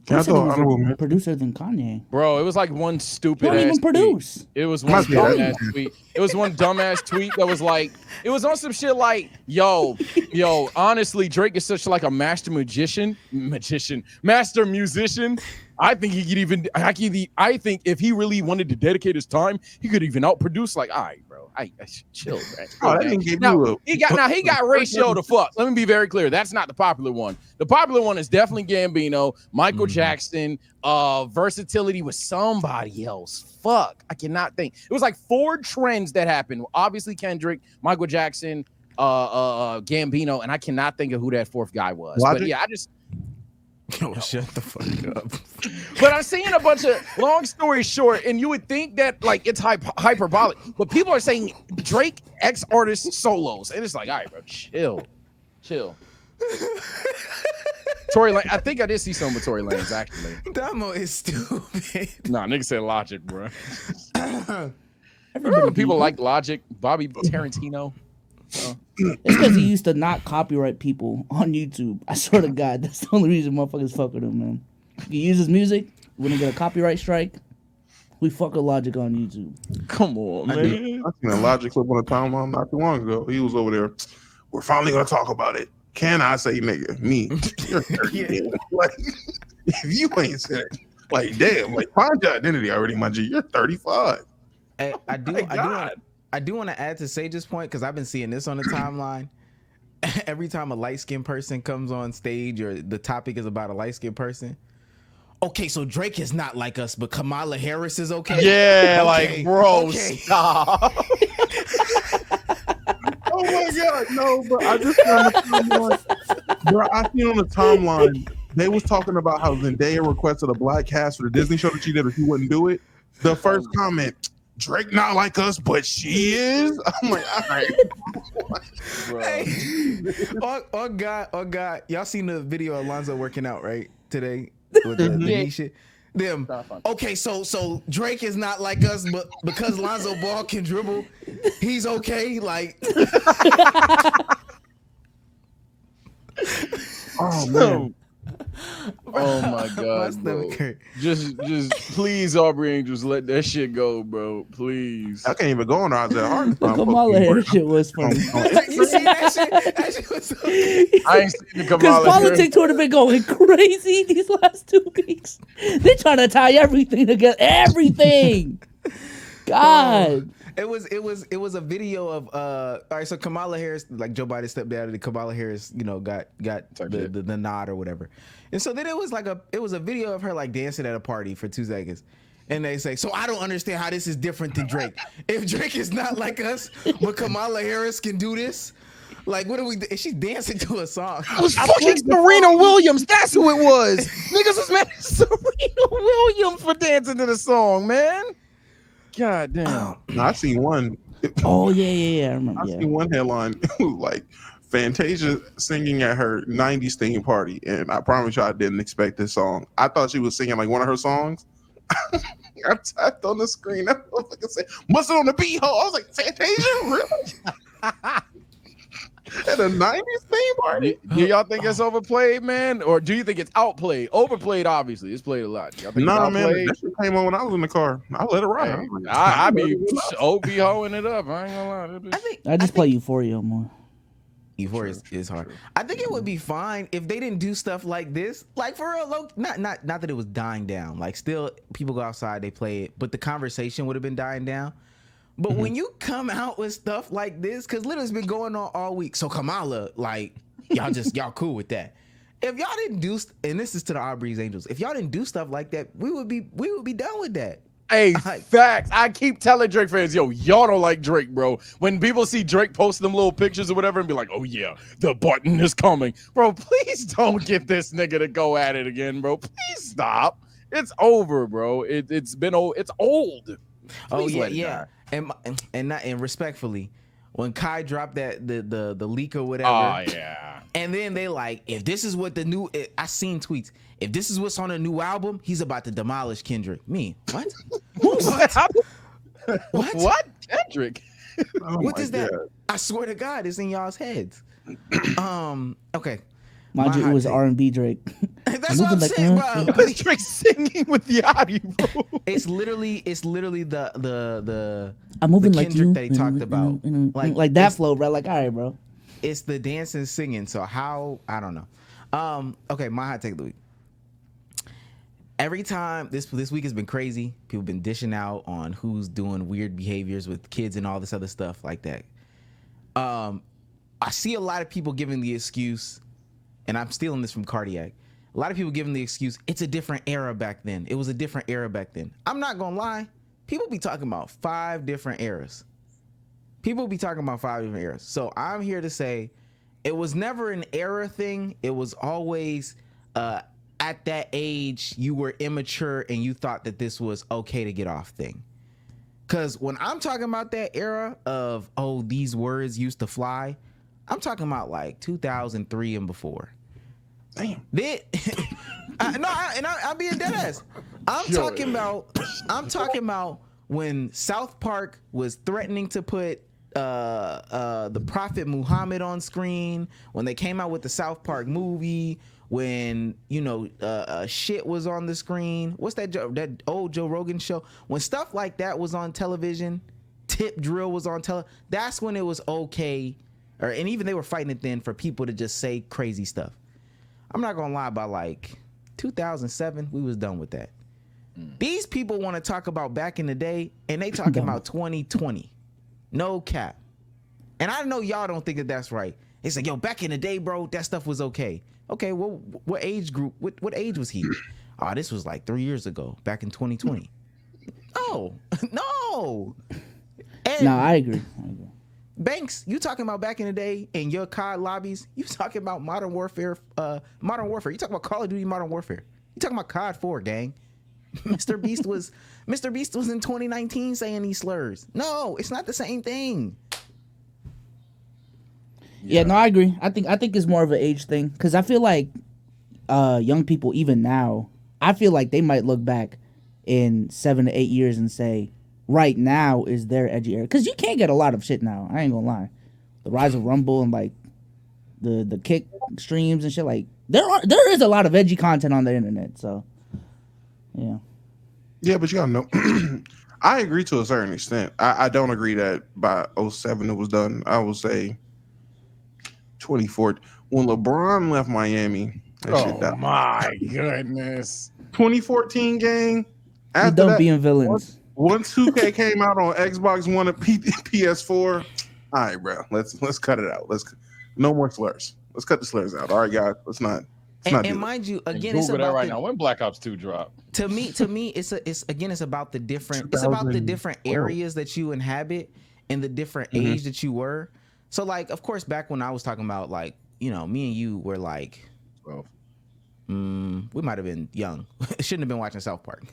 Can I throw an honorable mention? Producer than Kanye. Bro, it was like one stupid Don't ass even produce. tweet. It was one dumbass tweet. It was one dumbass tweet that was like, it was on some shit like, yo, honestly, Drake is such like a master musician. I think he could even, I think if he really wanted to dedicate his time, he could even outproduce. Like, all right, bro, I chill, man. Oh, that didn't give Now, you he got ratio to fuck. Let me be very clear. That's not the popular one. The popular one is definitely Gambino, Michael Jackson, versatility with somebody else. Fuck, I cannot think. It was like 4 trends that happened. Obviously Kendrick, Michael Jackson, Gambino, and I cannot think of who that 4th guy was. Logic? But yeah, I just Oh, shut the fuck up. but I'm seeing a bunch of long story short, and you would think that like it's hyperbolic, but people are saying Drake X artist solos, and it's like, all right, bro, chill. Tory Lane, I think I did see some with Tory Lanez actually. Damo is stupid. Nah, nigga said Logic, bro. People like Logic, Bobby Tarantino. It's because he used to not copyright people on YouTube. I swear to God, that's the only reason motherfuckers fuck with him, man. He uses music, when he get a copyright strike, we fuck with Logic on YouTube. Come on, man. I seen a Logic clip on the timeline not too long ago. He was over there. We're finally gonna talk about it. Can I say nigga? Me. You're 30. Like, if you ain't said it, like damn, like find your identity already, my G. You're 35. I I do want to add to Sage's point because I've been seeing this on the timeline. Every time a light-skinned person comes on stage or the topic is about a light-skinned person. Okay, so Drake is not like us, but Kamala Harris is okay. Yeah, okay. like, bro, okay. stop. Oh my God, no, bro. I just seen on the timeline. Bro, I seen on the timeline they was talking about how Zendaya requested a black cast for the Disney show that she did, but she wouldn't do it. The first comment, Drake not like us, but she is. I'm like, all right. Hey, oh God, y'all seen the video of Lonzo working out right today with the knee shit? Them. Okay, so Drake is not like us, but because Lonzo Ball can dribble, he's okay. Like, oh man. Oh my God, bro. Just please, Aubrey Angels, let that shit go, bro. Please. I can't even go on Isaiah Harden. Kamala Harris shit was funny. You see that shit? That shit was so I ain't seen the Kamala Because politics would have been going crazy these last 2 weeks. They trying to tie everything together. Everything. God. It was a video of all right, so Kamala Harris, like Joe Biden stepped down and Kamala Harris, got the nod or whatever. And so then it was a video of her like dancing at a party for 2 seconds. And they say, so I don't understand how this is different than Drake. If Drake is not like us, but Kamala Harris can do this, like what are we? She's dancing to a song. It was fucking Serena Williams. That's who it was. Niggas was mad at Serena Williams for dancing to the song, man. God damn. I seen one. Oh yeah. I remember. I seen one headline like Fantasia singing at her 90s theme party, and I promise you I didn't expect this song. I thought she was singing like one of her songs. I typed on the screen. I said, "Must it on the beat hole?" I was like, "Fantasia, really?" At a 90s theme party? Do y'all think it's overplayed, man? Or do you think it's outplayed? Overplayed, obviously. It's played a lot. Nah, man. That shit came on when I was in the car. I let it ride. Hey, I be OB hoeing it up. I ain't gonna lie. I just play Euphoria more. Euphoria is hard. I think it would be fine if they didn't do stuff like this. Like for real, not that it was dying down. Like still, people go outside, they play it, but the conversation would have been dying down. But when you come out with stuff like this, because literally it's been going on all week. So Kamala, like y'all cool with that. If y'all didn't do, and this is to the Aubrey's Angels, if y'all didn't do stuff like that, we would be done with that. Hey, facts. I keep telling Drake fans, yo, y'all don't like Drake, bro. When people see Drake post them little pictures or whatever and be like, oh yeah, the button is coming. Bro, please don't get this nigga to go at it again, bro. Please stop. It's over, bro. It's old. Please yeah. And respectfully, when Kai dropped that the leak or whatever. Oh yeah. And then they like, if this is what the new, I seen tweets. If this is what's on a new album, he's about to demolish Kendrick. Me, what? What? Kendrick? What is that? I swear to God, it's in y'all's heads. Okay. Mind you, it was R&B Drake. That's what I'm saying, bro. Drake singing with Yachty, bro. It's literally the I'm moving the like Kendrick you that he talked about, like that flow, bro. Like, all right, bro. It's the dancing, singing. So how? I don't know. Okay, my hot take of the week. Every time this week has been crazy. People have been dishing out on who's doing weird behaviors with kids and all this other stuff like that. I see a lot of people giving the excuse, and I'm stealing this from Cardiac. A lot of people giving the excuse, it's a different era back then. It was a different era back then. I'm not gonna lie. People be talking about 5 different eras. People be talking about 5 different eras. So I'm here to say it was never an era thing. It was always at that age you were immature and you thought that this was okay to get off thing. Because when I'm talking about that era of, oh, these words used to fly, I'm talking about like 2003 and before. Damn. I'm being dead ass. I'm talking about when South Park was threatening to put the Prophet Muhammad on screen, when they came out with the South Park movie, when shit was on the screen. What's that old Joe Rogan show? When stuff like that was on television, Tip Drill was on that's when it was okay, and even they were fighting it then for people to just say crazy stuff. I'm not gonna lie, by like 2007, we was done with that. These people want to talk about back in the day, and they talking about 2020. No cap. And I know y'all don't think that that's right. It's like, yo, back in the day, bro, that stuff was okay. Okay, well, what age group? What age was he? Oh, this was like 3 years ago, back in 2020. No, no. And No, I agree. Banks, you talking about back in the day in your COD lobbies? You talking about Modern Warfare? Modern Warfare. You talking about Call of Duty Modern Warfare? You talking about COD 4, gang? Mr. Beast was in 2019 saying these slurs. No, it's not the same thing. Yeah, no, I agree. I think it's more of an age thing because I feel like young people even now, I feel like they might look back in 7 to 8 years and say, right now is their edgy era because you can't get a lot of shit now. I ain't gonna lie. The rise of Rumble and like the kick streams and shit, like there is a lot of edgy content on the internet. So yeah. Yeah, but you gotta know. I agree to a certain extent. I don't agree that by 07 it was done. I will say 2014 when LeBron left Miami. Oh my goodness. 2014 gang. You After don't that, being villains. once 2K came out on Xbox One and PS4, all right, bro. Let's cut it out. No more slurs. Let's cut the slurs out. All right, guys. Let's not. And mind you, again, it's Google about that right now. When Black Ops 2 drop? To me, it's about the different. It's about the different areas that you inhabit and the different age that you were. So, like, of course, back when I was talking about, like, you know, me and you were like, 12. We might have been young. Shouldn't have been watching South Park.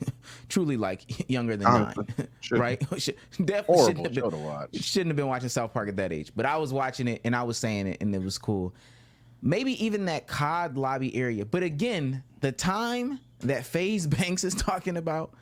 Truly, like, younger than 9, right? Definitely shouldn't have been watching South Park at that age. But I was watching it and I was saying it, and it was cool. Maybe even that COD lobby area. But again, the time that FaZe Banks is talking about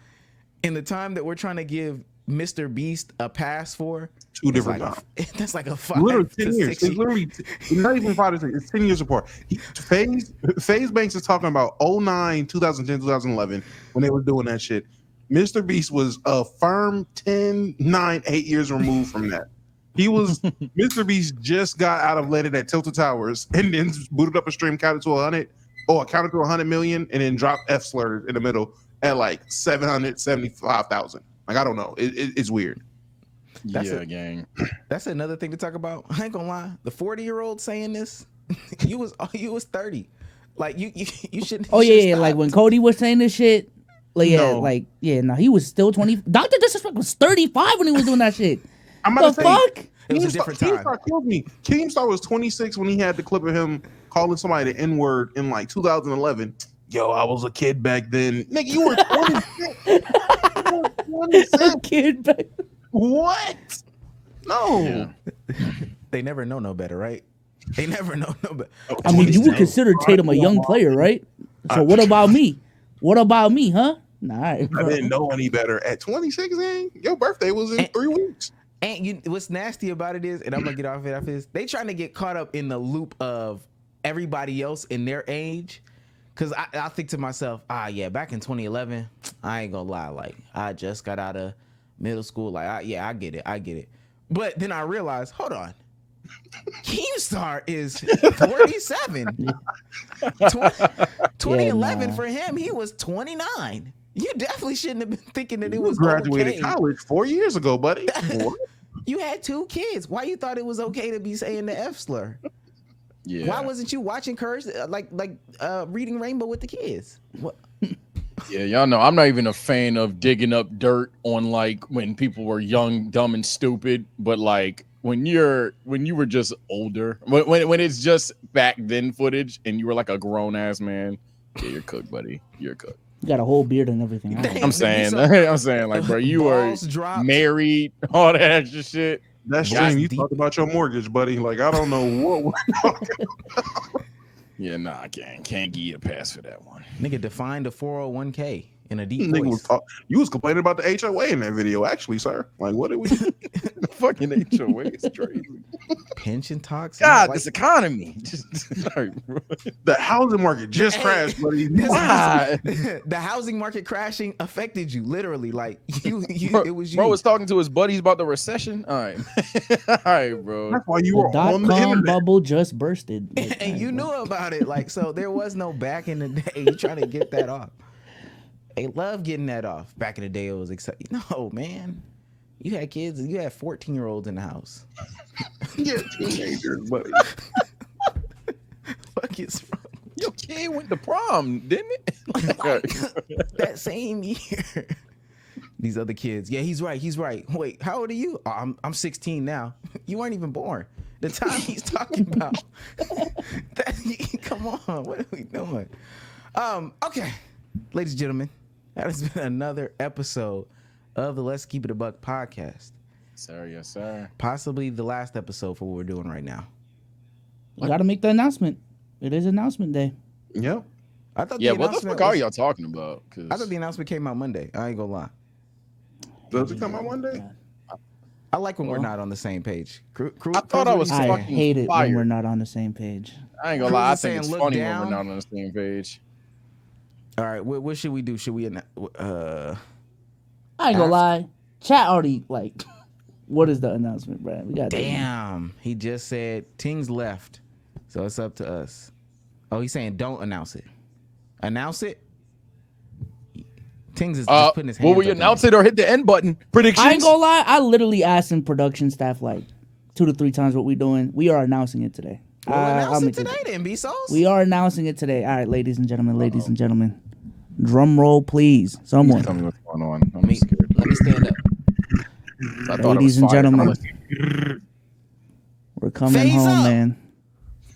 and the time that we're trying to give Mr. Beast a pass for, two different times. That's like a 5 literally 10 to years. 6 It's literally not even 5 to 6. It's 10 years apart. FaZe Banks is talking about 09, 2010, 2011 when they were doing that shit. Mr. Beast was a firm 10, 9, 8 years removed from that. He was Mr. Beast just got out of letting at Tilted Towers and then booted up a stream, counted to 100 or counted to 100 million, and then dropped F slurs in the middle at like 775,000. Like, I don't know. It's weird. Gang. That's another thing to talk about. I ain't gonna lie. The 40-year-old saying this, you was 30. Like you shouldn't. Oh yeah, like when Cody was saying this shit. Like no, he was still 20. Dr. Disrespect was 35 when he was doing that shit. I'm about the to say, fuck? It was a different time. Keemstar killed me. Keemstar was 26 when he had the clip of him calling somebody the N-word in like 2011. Yo, I was a kid back then. Nigga, you were 26. A kid back. What? No. Yeah. They never know no better, right? They never know no better. I mean, you would consider Tatum a young player, right? So what about me? What about me, huh? Nah, I didn't know any better. At 26, man, your birthday was in 3 weeks. And what's nasty about it is, and I'm gonna get off it after this, they trying to get caught up in the loop of everybody else in their age. Cause I think to myself, yeah, back in 2011, I ain't gonna lie, like I just got out of middle school, like I get it. But then I realized, hold on, Keemstar is 47. 2011 for him, he was 29. You definitely shouldn't have been thinking that it was graduated okay. college 4 years ago, buddy. You had 2 kids. Why you thought it was okay to be saying the F slur? Yeah. Why wasn't you watching Courage, like reading Rainbow with the kids? What? Yeah, y'all know I'm not even a fan of digging up dirt on like when people were young, dumb, and stupid. But like when you were just older, when it's just back then footage, and you were like a grown ass man, yeah, you're cooked, buddy. You're cooked. You got a whole beard and everything. I'm saying, like, bro, you were married, all that extra shit. That stream, you talk about your mortgage, buddy. Like, I don't know what we're talking about. Yeah, nah, I can't give you a pass for that one. Nigga defined a 401k in a deep voice. You was complaining about the HOA in that video, actually, sir. Like, what did we fucking HOA is crazy. Pension talks. God, this economy. The housing market just crashed, buddy. The housing market crashing affected you literally. Like you it was you. Bro was talking to his buddies about the recession. All right. All right, bro. That's why you were on the internet. Bubble just bursted. And you knew about it. Like, so there was no back in the day trying to get that off. They love getting that off. Back in the day, it was exciting. No, man. You had kids. You had 14-year-olds in the house. Yeah, teenagers, but Fuck is wrong? Your kid went to prom, didn't it? That same year. These other kids. Yeah, he's right. He's right. Wait, how old are you? Oh, I'm 16 now. You weren't even born. The time he's talking about. Come on, what are we doing? Okay, ladies and gentlemen, that has been another episode of the Let's Keep It a Buck podcast. Sir, yes, sir. Possibly the last episode for what we're doing right now. You got to make the announcement. It is announcement day. yep. I thought. Yeah, the what the announcement fuck are was- y'all talking about? I thought the announcement came out Monday. I ain't gonna lie. Does it come out one day? I like when we're not on the same page. I thought I was I fucking hate it when fired. we're not on the same page. I ain't gonna lie. I Cruz is think it's saying, funny look when we're down. not on the same page. All right, what should we do? Should we? I ain't gonna lie. Chat already like. What is the announcement, Brad? We got. Damn, he just said Ting's left, so it's up to us. Oh, he's saying don't announce it. Announce it. Tings is just putting his hands. Will we up announce there. it or hit the end button? Predictions. I ain't gonna lie. I literally asked in production staff like 2 to 3 times what we doing. We are announcing it today. We'll announce I'll it make today, then, B-Souls. We are announcing it today. All right, ladies and gentlemen, drum roll, please. Someone. Tell me what's going on. I'm Let scared. me stand up. I thought it Ladies was and fire. gentlemen, we're coming Phase home, up. man.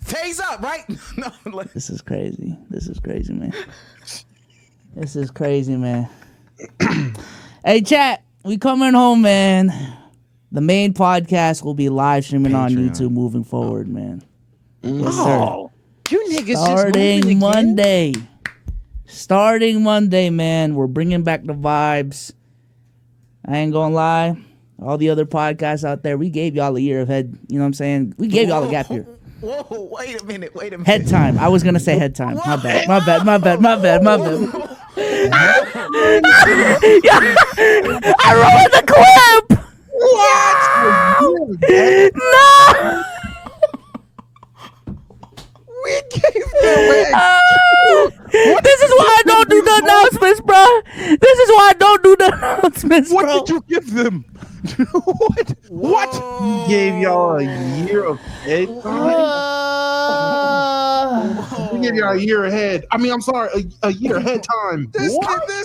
Phase up, right? No, like, This is crazy. This is crazy, man. This is crazy, man. Hey, chat, we coming home, man. The main podcast will be live streaming on Patreon. YouTube moving forward, man. Yes, sir. Oh, you niggas just moving Starting again? Monday. Starting Monday, man. We're bringing back the vibes. I ain't gonna lie. All the other podcasts out there, we gave y'all a year ahead. You know what I'm saying? We gave y'all a gap year. Whoa, wait a minute. Head time. I was gonna say head time. My bad. I ruined the clip. No. We gave them This is why I don't do the announcements, bro. This is why I don't do the announcements, bro. What did you give them? What? He gave y'all a year of head time. We gave y'all a year ahead. I mean, I'm sorry, a year ahead time. This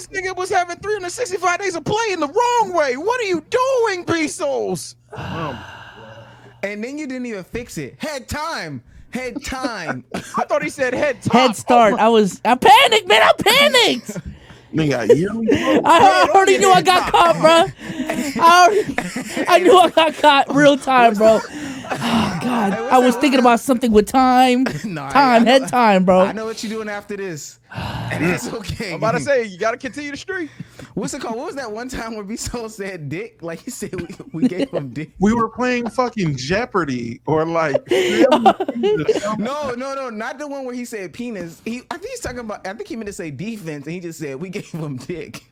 nigga was having 365 days of play in the wrong way. What are you doing, B-Souls? And then you didn't even fix it. Head time. Head time. I thought he said head top. Head start. I panicked, man. I panicked. Nigga, a yearly. I already knew I got caught, bro. I knew I got caught real time, bro. Oh, God. I was thinking about something with time. Head time, bro. I know what you're doing after this. And it's okay. I'm about to say, you got to continue the streak. What's it called? What was that one time where B-Soul said dick? Like he said we gave him dick. We were playing fucking Jeopardy or like. No, not the one where he said penis. I think he's talking about. I think he meant to say defense, and he just said we gave him dick.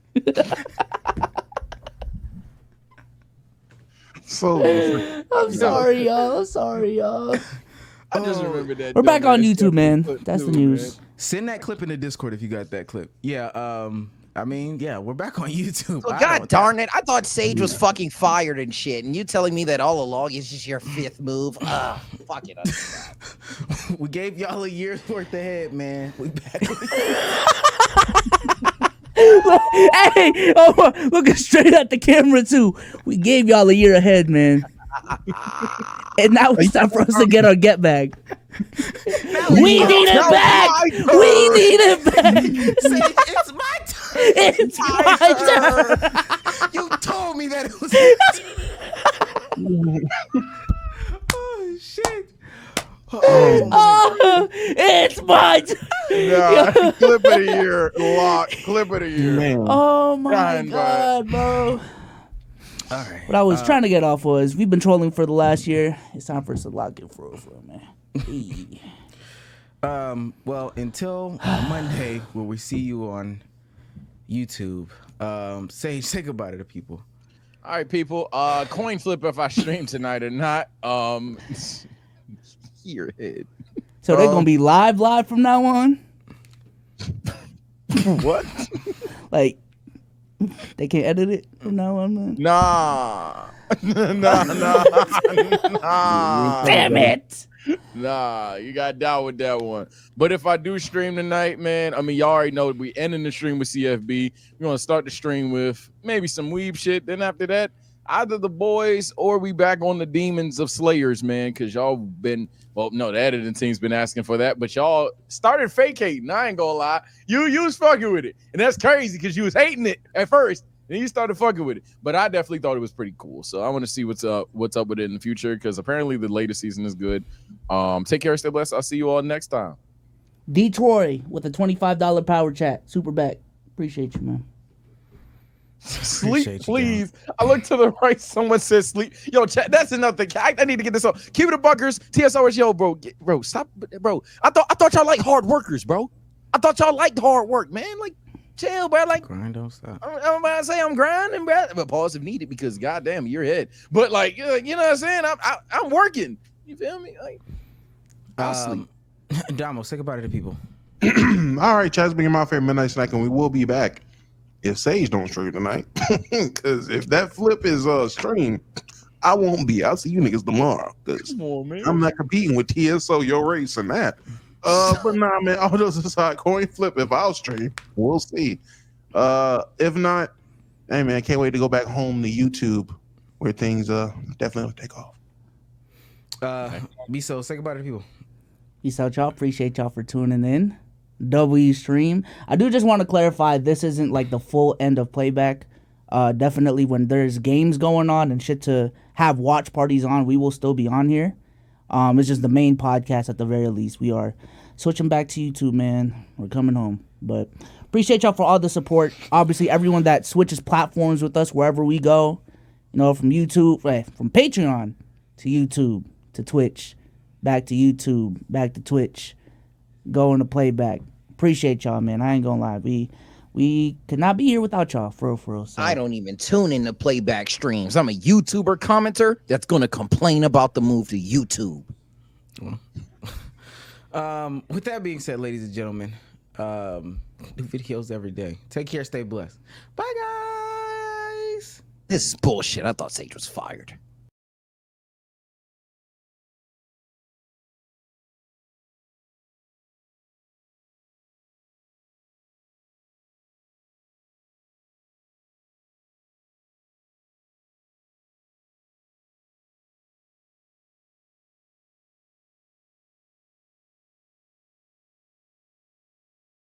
So I'm sorry, y'all. I just remember that. We're back on dumbass YouTube, man. clip That's the too, news. man. Send that clip in the Discord if you got that clip. Yeah. I mean, yeah, we're back on YouTube. Well, God darn it. I thought Sage was fucking fired and shit. And you telling me that all along is just your 5th move? Fuck it. We gave y'all a year's worth ahead, man. We back. Hey, looking straight at the camera, too. We gave y'all a year ahead, man. And now it's time for us to get our get back. We need it back. We need it back. It's my turn. It's my turn. You told me that it was. Oh shit. It's my turn. Nah, clip of the year. Lock. Clip of the year. Oh my God, bro. All right. What I was trying to get off was we've been trolling for the last year. It's time for us to lock it for real, man. Hey. Well, until Monday, where we see you on YouTube, Sage, say goodbye to the people. All right, people. Coin flip if I stream tonight or not. Your head. So they're gonna be live from now on. What? Like They can't edit it from now on, man. Nah. Nah. Damn it. Nah, you got down with that one. But if I do stream tonight, man, I mean, y'all already know we ending the stream with CFB. We're going to start the stream with maybe some weeb shit. Then after that, either the boys or we back on the Demons of Slayers, man, because y'all been, well, no, the editing team's been asking for that, but y'all started fake hating. I ain't going to lie. You was fucking with it. And that's crazy because you was hating it at first. And you started fucking with it. But I definitely thought it was pretty cool. So I want to see what's up with it in the future because apparently the latest season is good. Take care, stay blessed. I'll see you all next time. Detroit with a $25 power chat. Super back. Appreciate you, man. Sleep, please. I look to the right. Someone says sleep. Yo, chat. That's enough. I need to get this on. Keep it a buckers. TSOS. Yo, bro, stop, bro. I thought y'all like hard workers, bro. I thought y'all liked hard work, man. Like, chill, bro. Like, grind don't stop. I'm about to say I'm grinding, bro. But pause if needed because goddamn, your head. But like, you know what I'm saying? I'm working. You feel me? Like, I'll sleep. Damo, say goodbye to the people. All right, chat. It's been my favorite midnight snack, and we will be back if Sage don't stream tonight. Because if that flip is stream, I won't be. I'll see you niggas tomorrow. Because I'm not competing with TSO, your race, and that. But nah, man. All those aside, coin flip. If I'll stream, we'll see. If not, hey man, can't wait to go back home to YouTube, where things definitely will take off. Biso, say goodbye to the people. Peace out, y'all. Appreciate y'all for tuning in. W stream. I do just want to clarify, this isn't like the full end of playback. Definitely when there's games going on and shit to have watch parties on, we will still be on here. It's just the main podcast at the very least. We are switching back to YouTube, man. We're coming home. But appreciate y'all for all the support. Obviously, everyone that switches platforms with us wherever we go. You know, from YouTube, from Patreon to YouTube to Twitch, back to YouTube, back to Twitch, going to playback. Appreciate y'all, man. I ain't gonna lie. We could not be here without y'all, for real. So. I don't even tune in to playback streams. I'm a YouTuber commenter that's going to complain about the move to YouTube. With that being said, ladies and gentlemen, new videos every day. Take care, stay blessed. Bye, guys. This is bullshit. I thought Sage was fired.